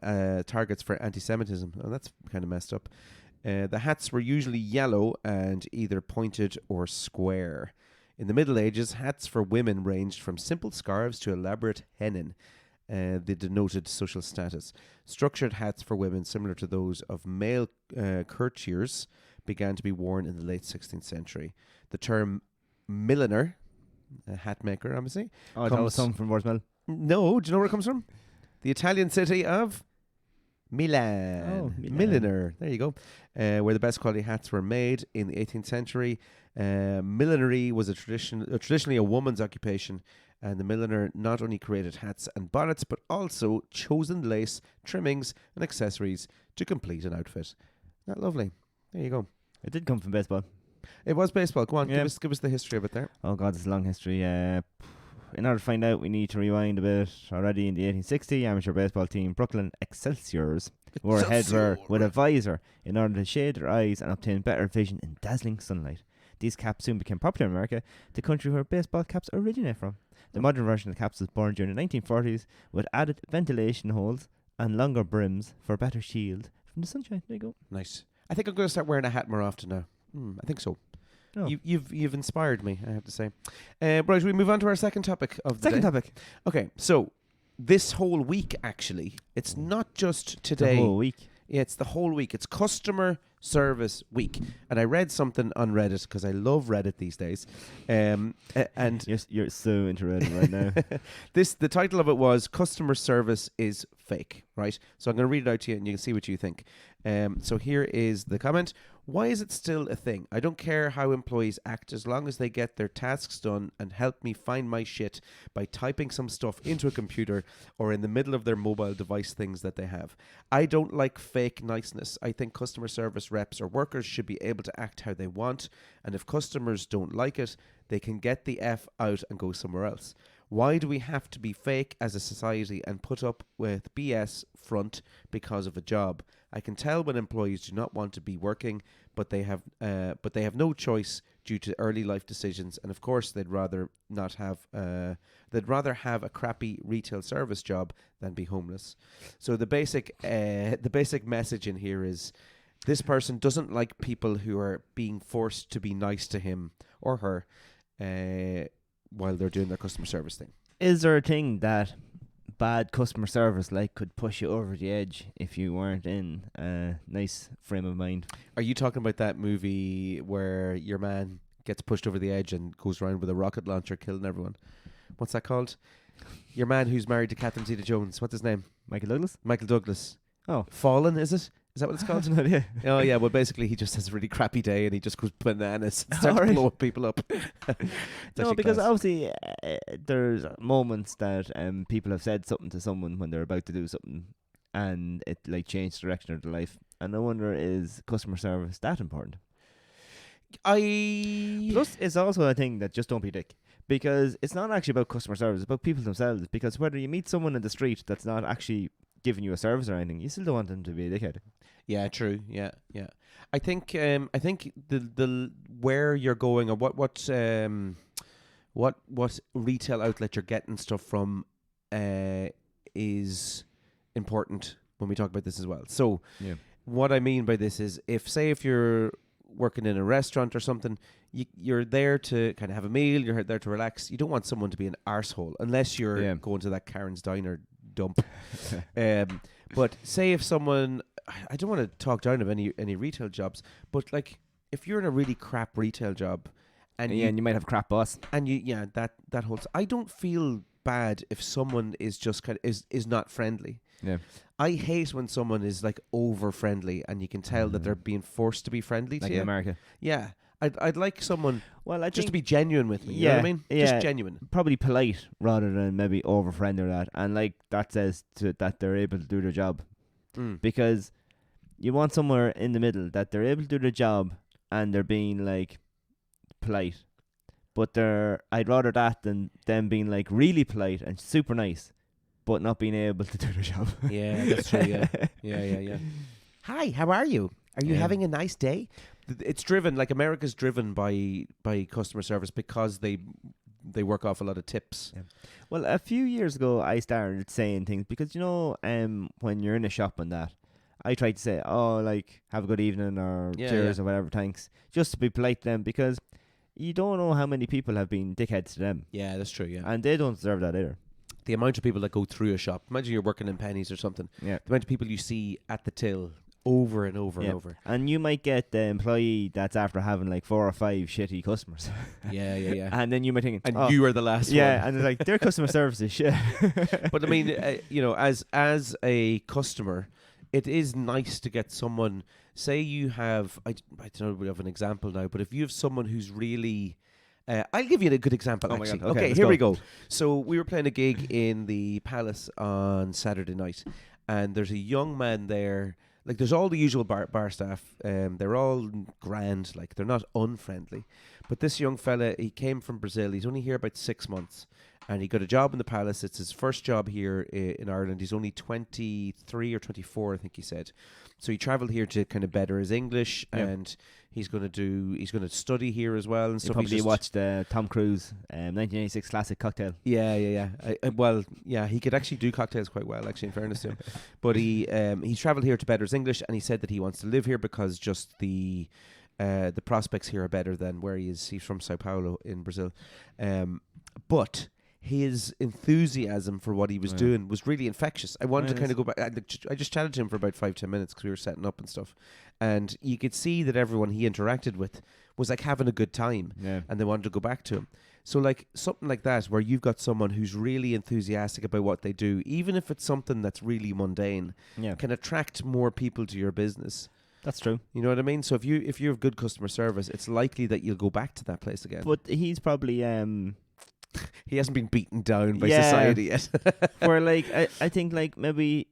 targets for anti-Semitism. Oh, that's kind of messed up. The hats were usually yellow and either pointed or square. In the Middle Ages, hats for women ranged from simple scarves to elaborate hennin. They denoted social status. Structured hats for women, similar to those of male courtiers, began to be worn in the late 16th century. The term milliner, a hat maker, obviously. Oh, that was something from Borsmell. No, do you know where it comes from? The Italian city of Milan. Oh, Milan. Milliner. There you go. Where the best quality hats were made in the 18th century. Millinery was traditionally a woman's occupation, and the milliner not only created hats and bonnets, but also chosen lace, trimmings, and accessories to complete an outfit. Isn't that lovely? There you go. It did come from baseball. It was baseball. Go on, Yeah. give us the history of it there. Oh God, it's a long history. In order to find out, we need to rewind a bit. Already in the 1860, amateur baseball team Brooklyn Excelsiors wore a headwear with a visor in order to shade their eyes and obtain better vision in dazzling sunlight. These caps soon became popular in America, the country where baseball caps originate from. The modern version of the caps was born during the 1940s with added ventilation holes and longer brims for better shield from the sunshine. There you go. Nice. I think I'm going to start wearing a hat more often now. I think so. Oh. You've inspired me, I have to say. Right, we move on to our second topic of the Second day. topic. Okay, so this whole week, actually, it's not just today. The whole week. Yeah, it's the whole week. It's Customer Service Week. And I read something on Reddit, because I love Reddit these days. And You're so into Reddit right now. the title of it was Customer Service is Fake, right? So I'm going to read it out to you and you can see what you think. So here is the comment. Why is it still a thing? I don't care how employees act as long as they get their tasks done and help me find my shit by typing some stuff into a computer or in the middle of their mobile device things that they have. I don't like fake niceness. I think customer service reps or workers should be able to act how they want, and if customers don't like it, they can get the F out and go somewhere else. Why do we have to be fake as a society and put up with BS front because of a job? I can tell when employees do not want to be working, but they have no choice due to early life decisions, and of course they'd rather have a crappy retail service job than be homeless. So the basic message in here is This person doesn't like people who are being forced to be nice to him or her while they're doing their customer service thing. Is there a thing that bad customer service could push you over the edge if you weren't in a nice frame of mind? Are you talking about that movie where your man gets pushed over the edge and goes around with a rocket launcher killing everyone? What's that called? Your man who's married to Catherine Zeta-Jones. What's his name? Michael Douglas? Michael Douglas. Oh. Fallen, is it? Is that what it's I called? have no idea. Oh, yeah. Well, basically, he just has a really crappy day and he just goes bananas and starts blowing people up. No, because obviously there's moments that people have said something to someone when they're about to do something and it changed the direction of their life. And I wonder, is customer service that important? Plus, it's also a thing that just don't be a dick. Because it's not actually about customer service, it's about people themselves. Because whether you meet someone in the street that's not actually giving you a service or anything, you still don't want them to be a dickhead. Yeah, true. Yeah. I think the where you're going or what retail outlet you're getting stuff from is important when we talk about this as well. So what I mean by this is if you're working in a restaurant or something, you're there to kind of have a meal, you're there to relax. You don't want someone to be an arsehole unless you're going to that Karen's Diner dump. But say if someone, I don't want to talk down of any retail jobs, but if you're in a really crap retail job and you might have a crap boss and that holds, I don't feel bad if someone is just is not friendly. Yeah. I hate when someone is over friendly and you can tell that they're being forced to be friendly to you. in America. Yeah. I'd like someone I just to be genuine with me. You know what I mean? Yeah, just genuine. Probably polite rather than maybe over friendly or that. And that says that they're able to do their job. Because you want somewhere in the middle that they're able to do their job and they're being polite. But I'd rather that than them being really polite and super nice, but not being able to do their job. Yeah, that's true. Yeah. Hi, how are you? Are you having a nice day? It's driven America's driven by customer service because they work off a lot of tips. Yeah. Well, a few years ago, I started saying things because when you're in a shop and that, I tried to say, have a good evening or cheers or whatever, thanks, just to be polite to them because you don't know how many people have been dickheads to them. Yeah, that's true. Yeah, and they don't deserve that either. The amount of people that go through a shop. Imagine you're working in Pennies or something. Yeah. The amount of people you see at the till over and over and over. And you might get the employee that's after having 4 or 5 shitty customers. Yeah. And then you might think, and you are the last one. Yeah, and it's their customer service is shit. But I mean, as a customer, it is nice to get someone. Say you have, I don't know if we have an example now, but if you have someone who's really. I'll give you a good example, actually. Okay, here we go. So we were playing a gig in the Palace on Saturday night, and there's a young man there. There's all the usual bar staff. They're all grand. They're not unfriendly. But this young fella, he came from Brazil. He's only here about 6 months. And he got a job in the Palace. It's his first job here in Ireland. He's only 23 or 24, I think he said. So he travelled here to kind of better his English, and he's going to study here as well and stuff. Probably watched Tom Cruise 1986 classic Cocktail. Yeah. He could actually do cocktails quite well, actually, in fairness to him. But he's travelled here to better his English, and he said that he wants to live here because just the prospects here are better than where he is. He's from Sao Paulo in Brazil, but his enthusiasm for what he was doing was really infectious. I wanted to kind of go back. I just chatted to him for about 5-10 minutes because we were setting up and stuff, and you could see that everyone he interacted with was having a good time, and they wanted to go back to him. So something like that, where you've got someone who's really enthusiastic about what they do, even if it's something that's really mundane, can attract more people to your business. That's true. You know what I mean? So if you have good customer service, it's likely that you'll go back to that place again. But he's probably he hasn't been beaten down by society yet. Where I think maybe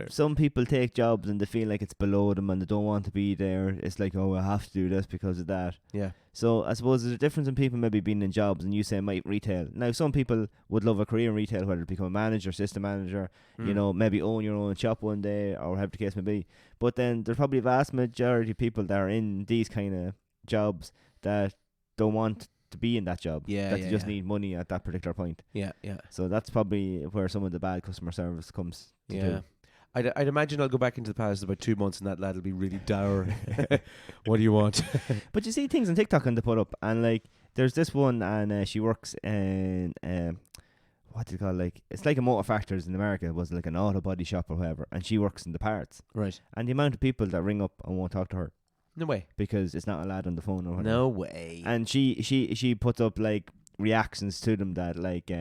some people take jobs and they feel like it's below them and they don't want to be there. It's I have to do this because of that. Yeah. So I suppose there's a difference in people maybe being in jobs, and you say might retail. Now some people would love a career in retail, whether it become a manager, system manager, maybe own your own shop one day or whatever the case may be. But then there's probably a vast majority of people that are in these kind of jobs that don't want to be in that job. That they just need money at that particular point. Yeah. So that's probably where some of the bad customer service comes to do. I'd imagine I'll go back into the past about 2 months and that lad'll be really dour. What do you want? But you see things on TikTok and they put up, and like there's this one, and she works in what do you call it? Like it's like a motor factors in America. It was like an auto body shop or whatever, and she works in the parts. Right. And the amount of people that ring up and won't talk to her No way. because it's not a lad on the phone or whatever. No way. And she puts up like reactions to them that like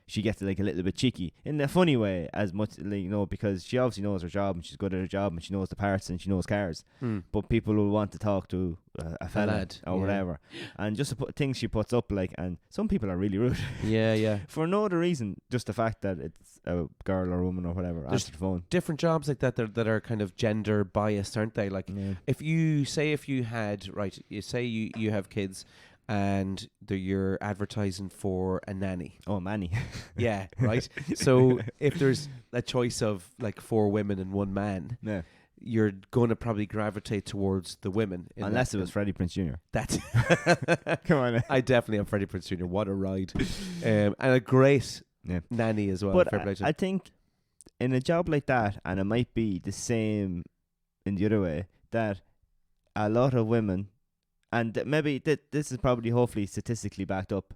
she gets like a little bit cheeky in a funny way, as much like, you know, because she obviously knows her job and she's good at her job and she knows the parts and she knows cars. But people will want to talk to a fella lad, or whatever, and just to put things she puts up, like, and some people are really rude. Yeah. For no other reason, just the fact that it's a girl or woman or whatever. There's answer the phone. Different jobs like that that are kind of gender biased, aren't they? Like if you had you say you have kids and you're advertising for a nanny. Oh, Manny. Yeah, right. So if there's a choice of like 4 women and 1 man, Yeah. you're going to probably gravitate towards the women. Unless it was Freddie Prinze Jr. That's Come on. I definitely am Freddie Prinze Jr. What a ride. And a great nanny as well. But Fair play to him. I think in a job like that, and it might be the same in the other way, that a lot of women, and maybe this is probably hopefully statistically backed up,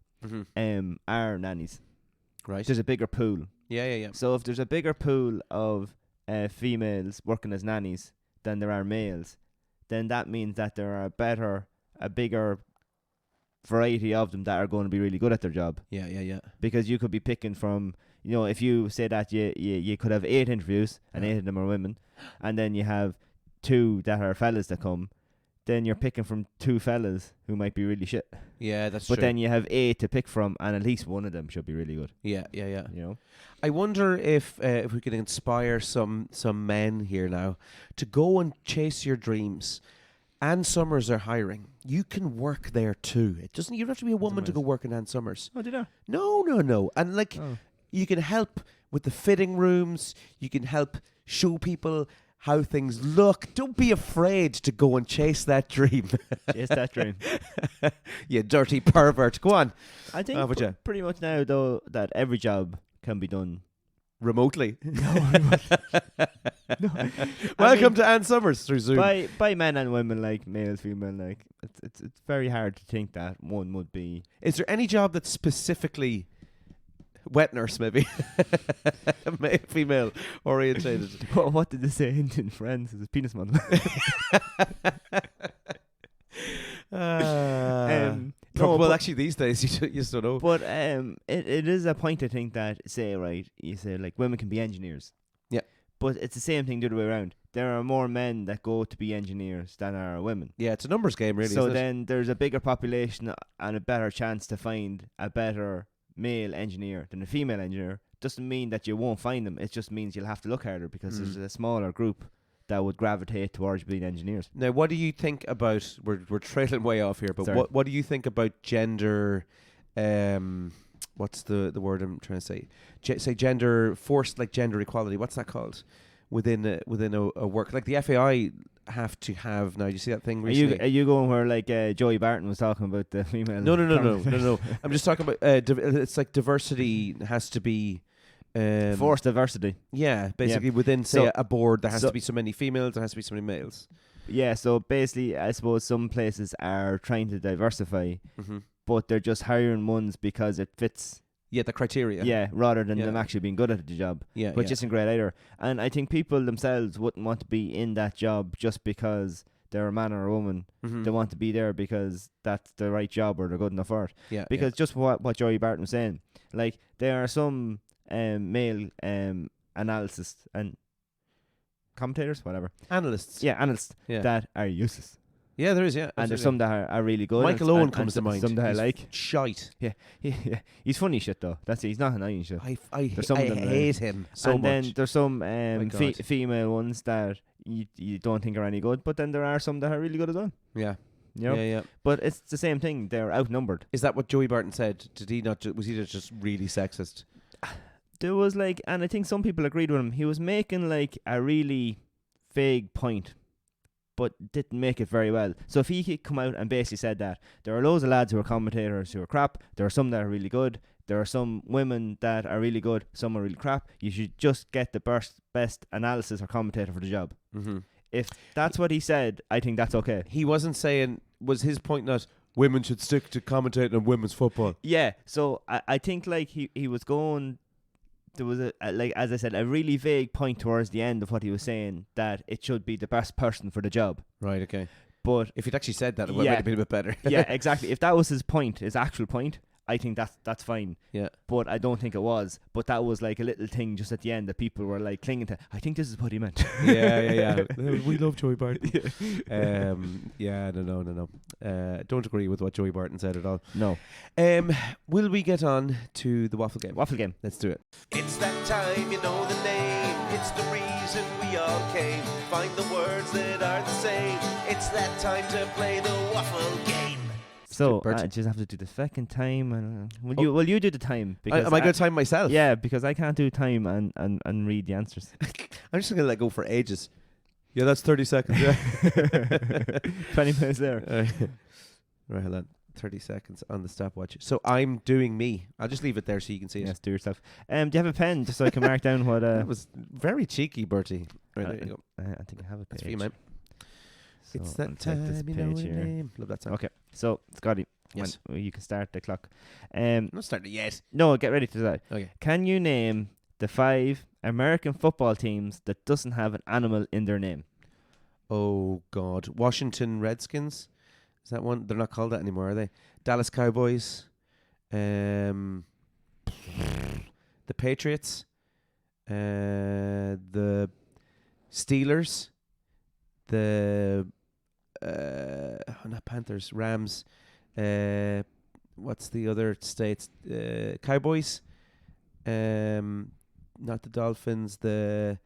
are nannies. Right. There's a bigger pool. Yeah. So if there's a bigger pool of females working as nannies than there are males, then that means that there are a bigger variety of them that are going to be really good at their job. Yeah. Because you could be picking from, you know, if you say that you could have 8 interviews and 8 of them are women, and then you have 2 that are fellas that come, then you're picking from 2 fellas who might be really shit. Yeah, that's But true. then you have 8 to pick from, and at least one of them should be really good. Yeah. You know? I wonder if we can inspire some men here now to go and chase your dreams. Ann Summers are hiring. You can work there too. It doesn't. You don't have to be a woman to go work in Ann Summers. Oh, did I? No. And like, you can help with the fitting rooms. You can help show people how things look. Don't be afraid to go and chase that dream. Chase that dream. You dirty pervert. Go on. I think would ya? pretty much now, though, that every job can be done Remotely. no. Welcome to Ann Summers through Zoom. by men and women, like male, female. Like it's very hard to think that one would be. Is there any job that's specifically wet nurse, maybe? Female orientated. What did they say in Friends? It was penis model. Well, actually, these days you just don't know. But it is a point, I think, that you say like women can be engineers. Yeah. But it's the same thing the other way around. There are more men that go to be engineers than are women. Yeah, it's a numbers game, really. So isn't then there's a bigger population and a better chance to find a better male engineer than a female engineer. Doesn't mean that you won't find them. It just means you'll have to look harder because there's a smaller group that would gravitate towards being engineers. Now, what do you think about? We're trailing way off here, but Sorry. what do you think about gender? What's the word I'm trying to say? Say gender forced, like gender equality. What's that called? Within a work, like the FAI have to have now. Do you see that thing recently? Are you going where like Joey Barton was talking about the female? No. I'm just talking about it's like diversity has to be forced diversity. Yeah, basically within say a board there has so to be so many females, there has to be so many males. Yeah, so basically, I suppose some places are trying to diversify, but they're just hiring ones because it fits. Yeah, the criteria. Yeah, rather than them actually being good at the job. Yeah, which isn't great either. And I think people themselves wouldn't want to be in that job just because they're a man or a woman. They want to be there because that's the right job or they're good enough for it. Yeah. Because just what Joey Barton was saying, like there are some male analysts and commentators, whatever. Analysts. Yeah, analysts that are useless. Yeah, there is, yeah. And there's some that are really good. Michael Owen comes to mind. Some that I like. Shite. Yeah. He's funny shit though. He's not annoying shit. I hate him so and much. then there's some female ones that you don't think are any good, but then there are some that are really good as well. Yeah. You know? Yeah. But it's the same thing. They're outnumbered. Is that what Joey Barton said? Did he not? Was he just really sexist? There was like, and I think some people agreed with him. He was making like a really vague point, but didn't make it very well. So if he could come out and basically said that there are loads of lads who are commentators who are crap, there are some that are really good, there are some women that are really good, some are really crap. You should just get the best analysis or commentator for the job. Mm-hmm. If that's what he said, I think that's okay. He wasn't saying, was his point not women should stick to commentating on women's football? Yeah, so I think like he was going. There was like as I said, a really vague point towards the end of what he was saying that it should be the best person for the job. Right. Okay. But if he'd actually said that, it would have been a bit better. yeah, exactly. If that was his point, his actual point, I think that's fine. Yeah. But I don't think it was. But that was like a little thing just at the end that people were like clinging to. I think this is what he meant. Yeah. We love Joey Barton. No. Don't agree with what Joey Barton said at all. No. Will we get on to the waffle game? Waffle game. Let's do it. It's that time, you know the name. It's the reason we all came. Find the words that are the same. It's that time to play the waffle game. So Bert. I just have to do the second time. And will you do the time? Because Am I going to time myself? Yeah, because I can't do time and read the answers. I'm just going to let go for ages. Yeah, that's 30 seconds. Yeah. 20 minutes there. Right, hold on. 30 seconds on the stopwatch. So I'm doing me. I'll just leave it there so you can see Yes, it. do yourself. Do you have a pen just so I can mark down what? That was very cheeky, Bertie. Right, there you go. I think I have a page. That's for you, man. So It's that I'll take this time, you know page your here. name. Love that song. Okay, so Scotty, Yes. you can start the clock. Not starting yet. No, get ready to that. Okay. Can you name the 5 American football teams that doesn't have an animal in their name? Oh, God. Washington Redskins. Is that one? They're not called that anymore, are they? Dallas Cowboys. The Patriots. The Steelers. The not Panthers, Rams. What's the other states? Cowboys. Not the Dolphins. The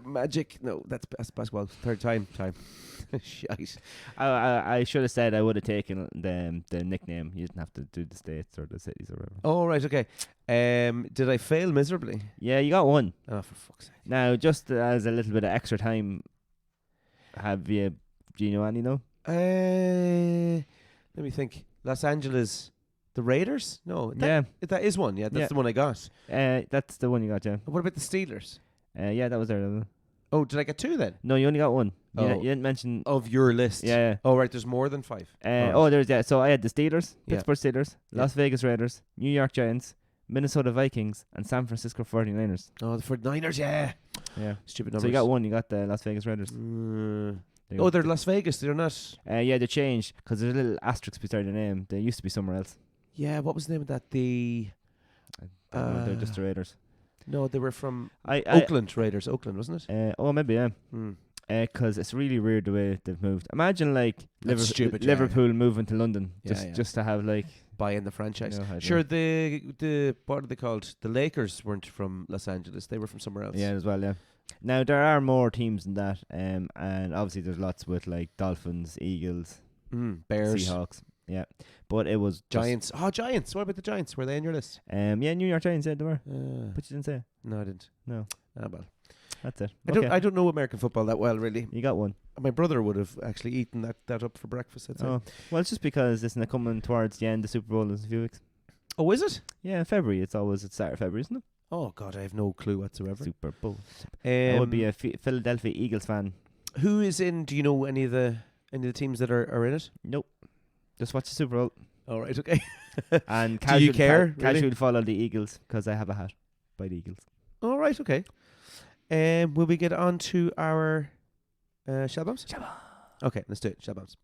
Magic. No, that's basketball. Third time. Shite. I should have said I would have taken the nickname. You didn't have to do the states or the cities or whatever. Oh, right, okay. Did I fail miserably? Yeah, you got one. Oh, for fuck's sake. Now, just as a little bit of extra time, do you know any though? Let me think. Los Angeles, the Raiders? No, that is one. Yeah, that's Yeah. the one I got. That's the one you got, yeah. What about the Steelers? Yeah, that was there. Oh, did I get 2 then? No, you only got one. You Oh. didn't mention. Of your list? Yeah. Oh, right, there's more than 5. There's So I had the Steelers, Yeah. Pittsburgh Steelers, Yeah. Las Vegas Raiders, New York Giants, Minnesota Vikings, and San Francisco 49ers. Oh, the 49ers, yeah. Yeah. Stupid numbers. So you got one. You got the Las Vegas Raiders. Mm. There you Oh, go. they're Las Vegas. They're not. Yeah, they changed because there's a little asterisk beside the name. They used to be somewhere else. Yeah, what was the name of that? They're just the Raiders. No, they were from I Oakland Raiders. Oakland, wasn't it? Maybe, yeah. Mm. Because it's really weird the way they've moved. Imagine like That's stupid, yeah. Liverpool moving to London Yeah, just to have like. Buying the franchise. I don't Sure, know. the what are they called? The Lakers weren't from Los Angeles. They were from somewhere else. Yeah, as well, yeah. Now there are more teams than that, and obviously there's lots with like Dolphins, Eagles, Bears, Seahawks. Yeah, but it was Giants. Giants. What about the Giants? Were they on your list? New York Giants. Yeah, they were, But but you didn't say. no, I didn't. No, Well, that's it. I don't know American football that well, really. You got one. My brother would have actually eaten that up for breakfast. I'd say. Oh, well, it's just because it's coming towards the end. The Super Bowl is in a few weeks. Oh, is it? Yeah, in February. It's always at the start of February, isn't it? Oh God, I have no clue whatsoever. Super Bowl. I would be Um, a Philadelphia Eagles fan. who is in? Do you know any of the teams that are in it? Nope. Just watch the Super Bowl All right, okay. and Do you care, really? casually follow the Eagles because I have a hat by the Eagles. All right, okay. Will we get on to our shell bombs? Okay, let's do it. Shell bombs.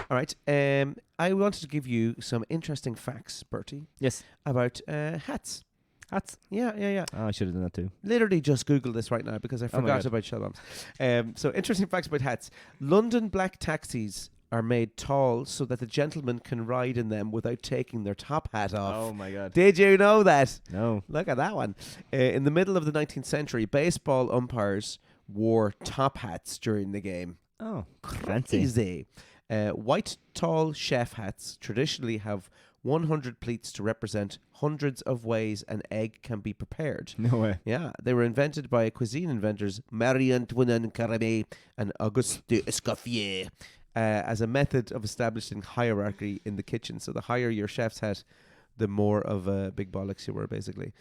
All right. I wanted to give you some interesting facts, Bertie, Yes, about hats. hats. Yeah. Oh, I should have done that too. Literally just Google this right now because I Oh my forgot God. about shell bombs. So interesting facts about hats. London black taxis are made tall so that the gentleman can ride in them without taking their top hat off. Oh my God. Did you know that? No. Look at that one. In the middle of the 19th century, baseball umpires wore top hats during the game. Oh, fancy. Easy. White tall chef hats traditionally have 100 pleats to represent hundreds of ways an egg can be prepared. No way. Yeah, they were invented by cuisine inventors Marie-Antoine Carême and Auguste Escoffier as a method of establishing hierarchy in the kitchen. So the higher your chef's hat, the more of a big bollocks you were, basically.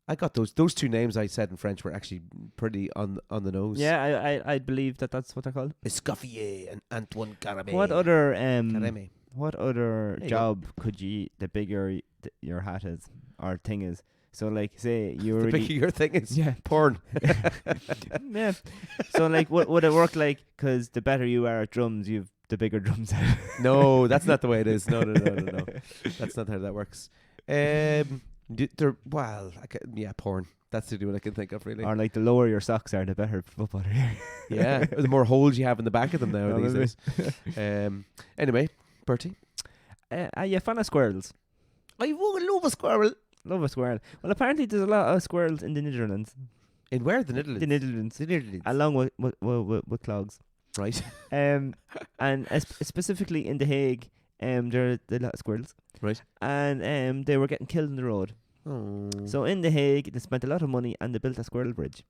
I got those two names I said in French were actually pretty on the nose. Yeah, I believe that's what they're called. Escoffier and Antoine Carame. What other Carame. what other There you job could you the bigger your hat is or thing is? So like, say you The already bigger your thing is. yeah. Porn. Yeah. So like, would it work like? Because the better you are at drums, you've the bigger drums. No, that's not the way it is. No. That's not how that works. Porn. That's the one I can think of, really. Or like, the lower your socks are, the better footballer you are. Yeah, the more holes you have in the back of them now these days. Anyway, Bertie. Are you a fan of squirrels? I love a squirrel. Love a squirrel. Well, apparently there's a lot of squirrels in the Netherlands. In where? The Netherlands? The Netherlands. Along with clogs. Right. And specifically in The Hague, there are a lot of squirrels. Right. And they were getting killed on the road. Oh. So in The Hague, they spent a lot of money and they built a squirrel bridge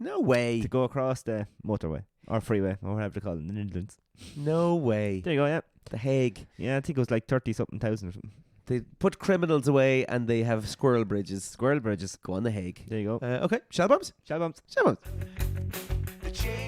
No way. to go across the motorway or freeway or whatever they call it in the Netherlands. No way. There you go, yeah. The Hague. Yeah, I think it was like 30-something thousand or something. They put criminals away and they have squirrel bridges. Squirrel bridges. Go on The Hague. There you go. Okay. Shell bombs? Shell bumps. Shell bombs. The change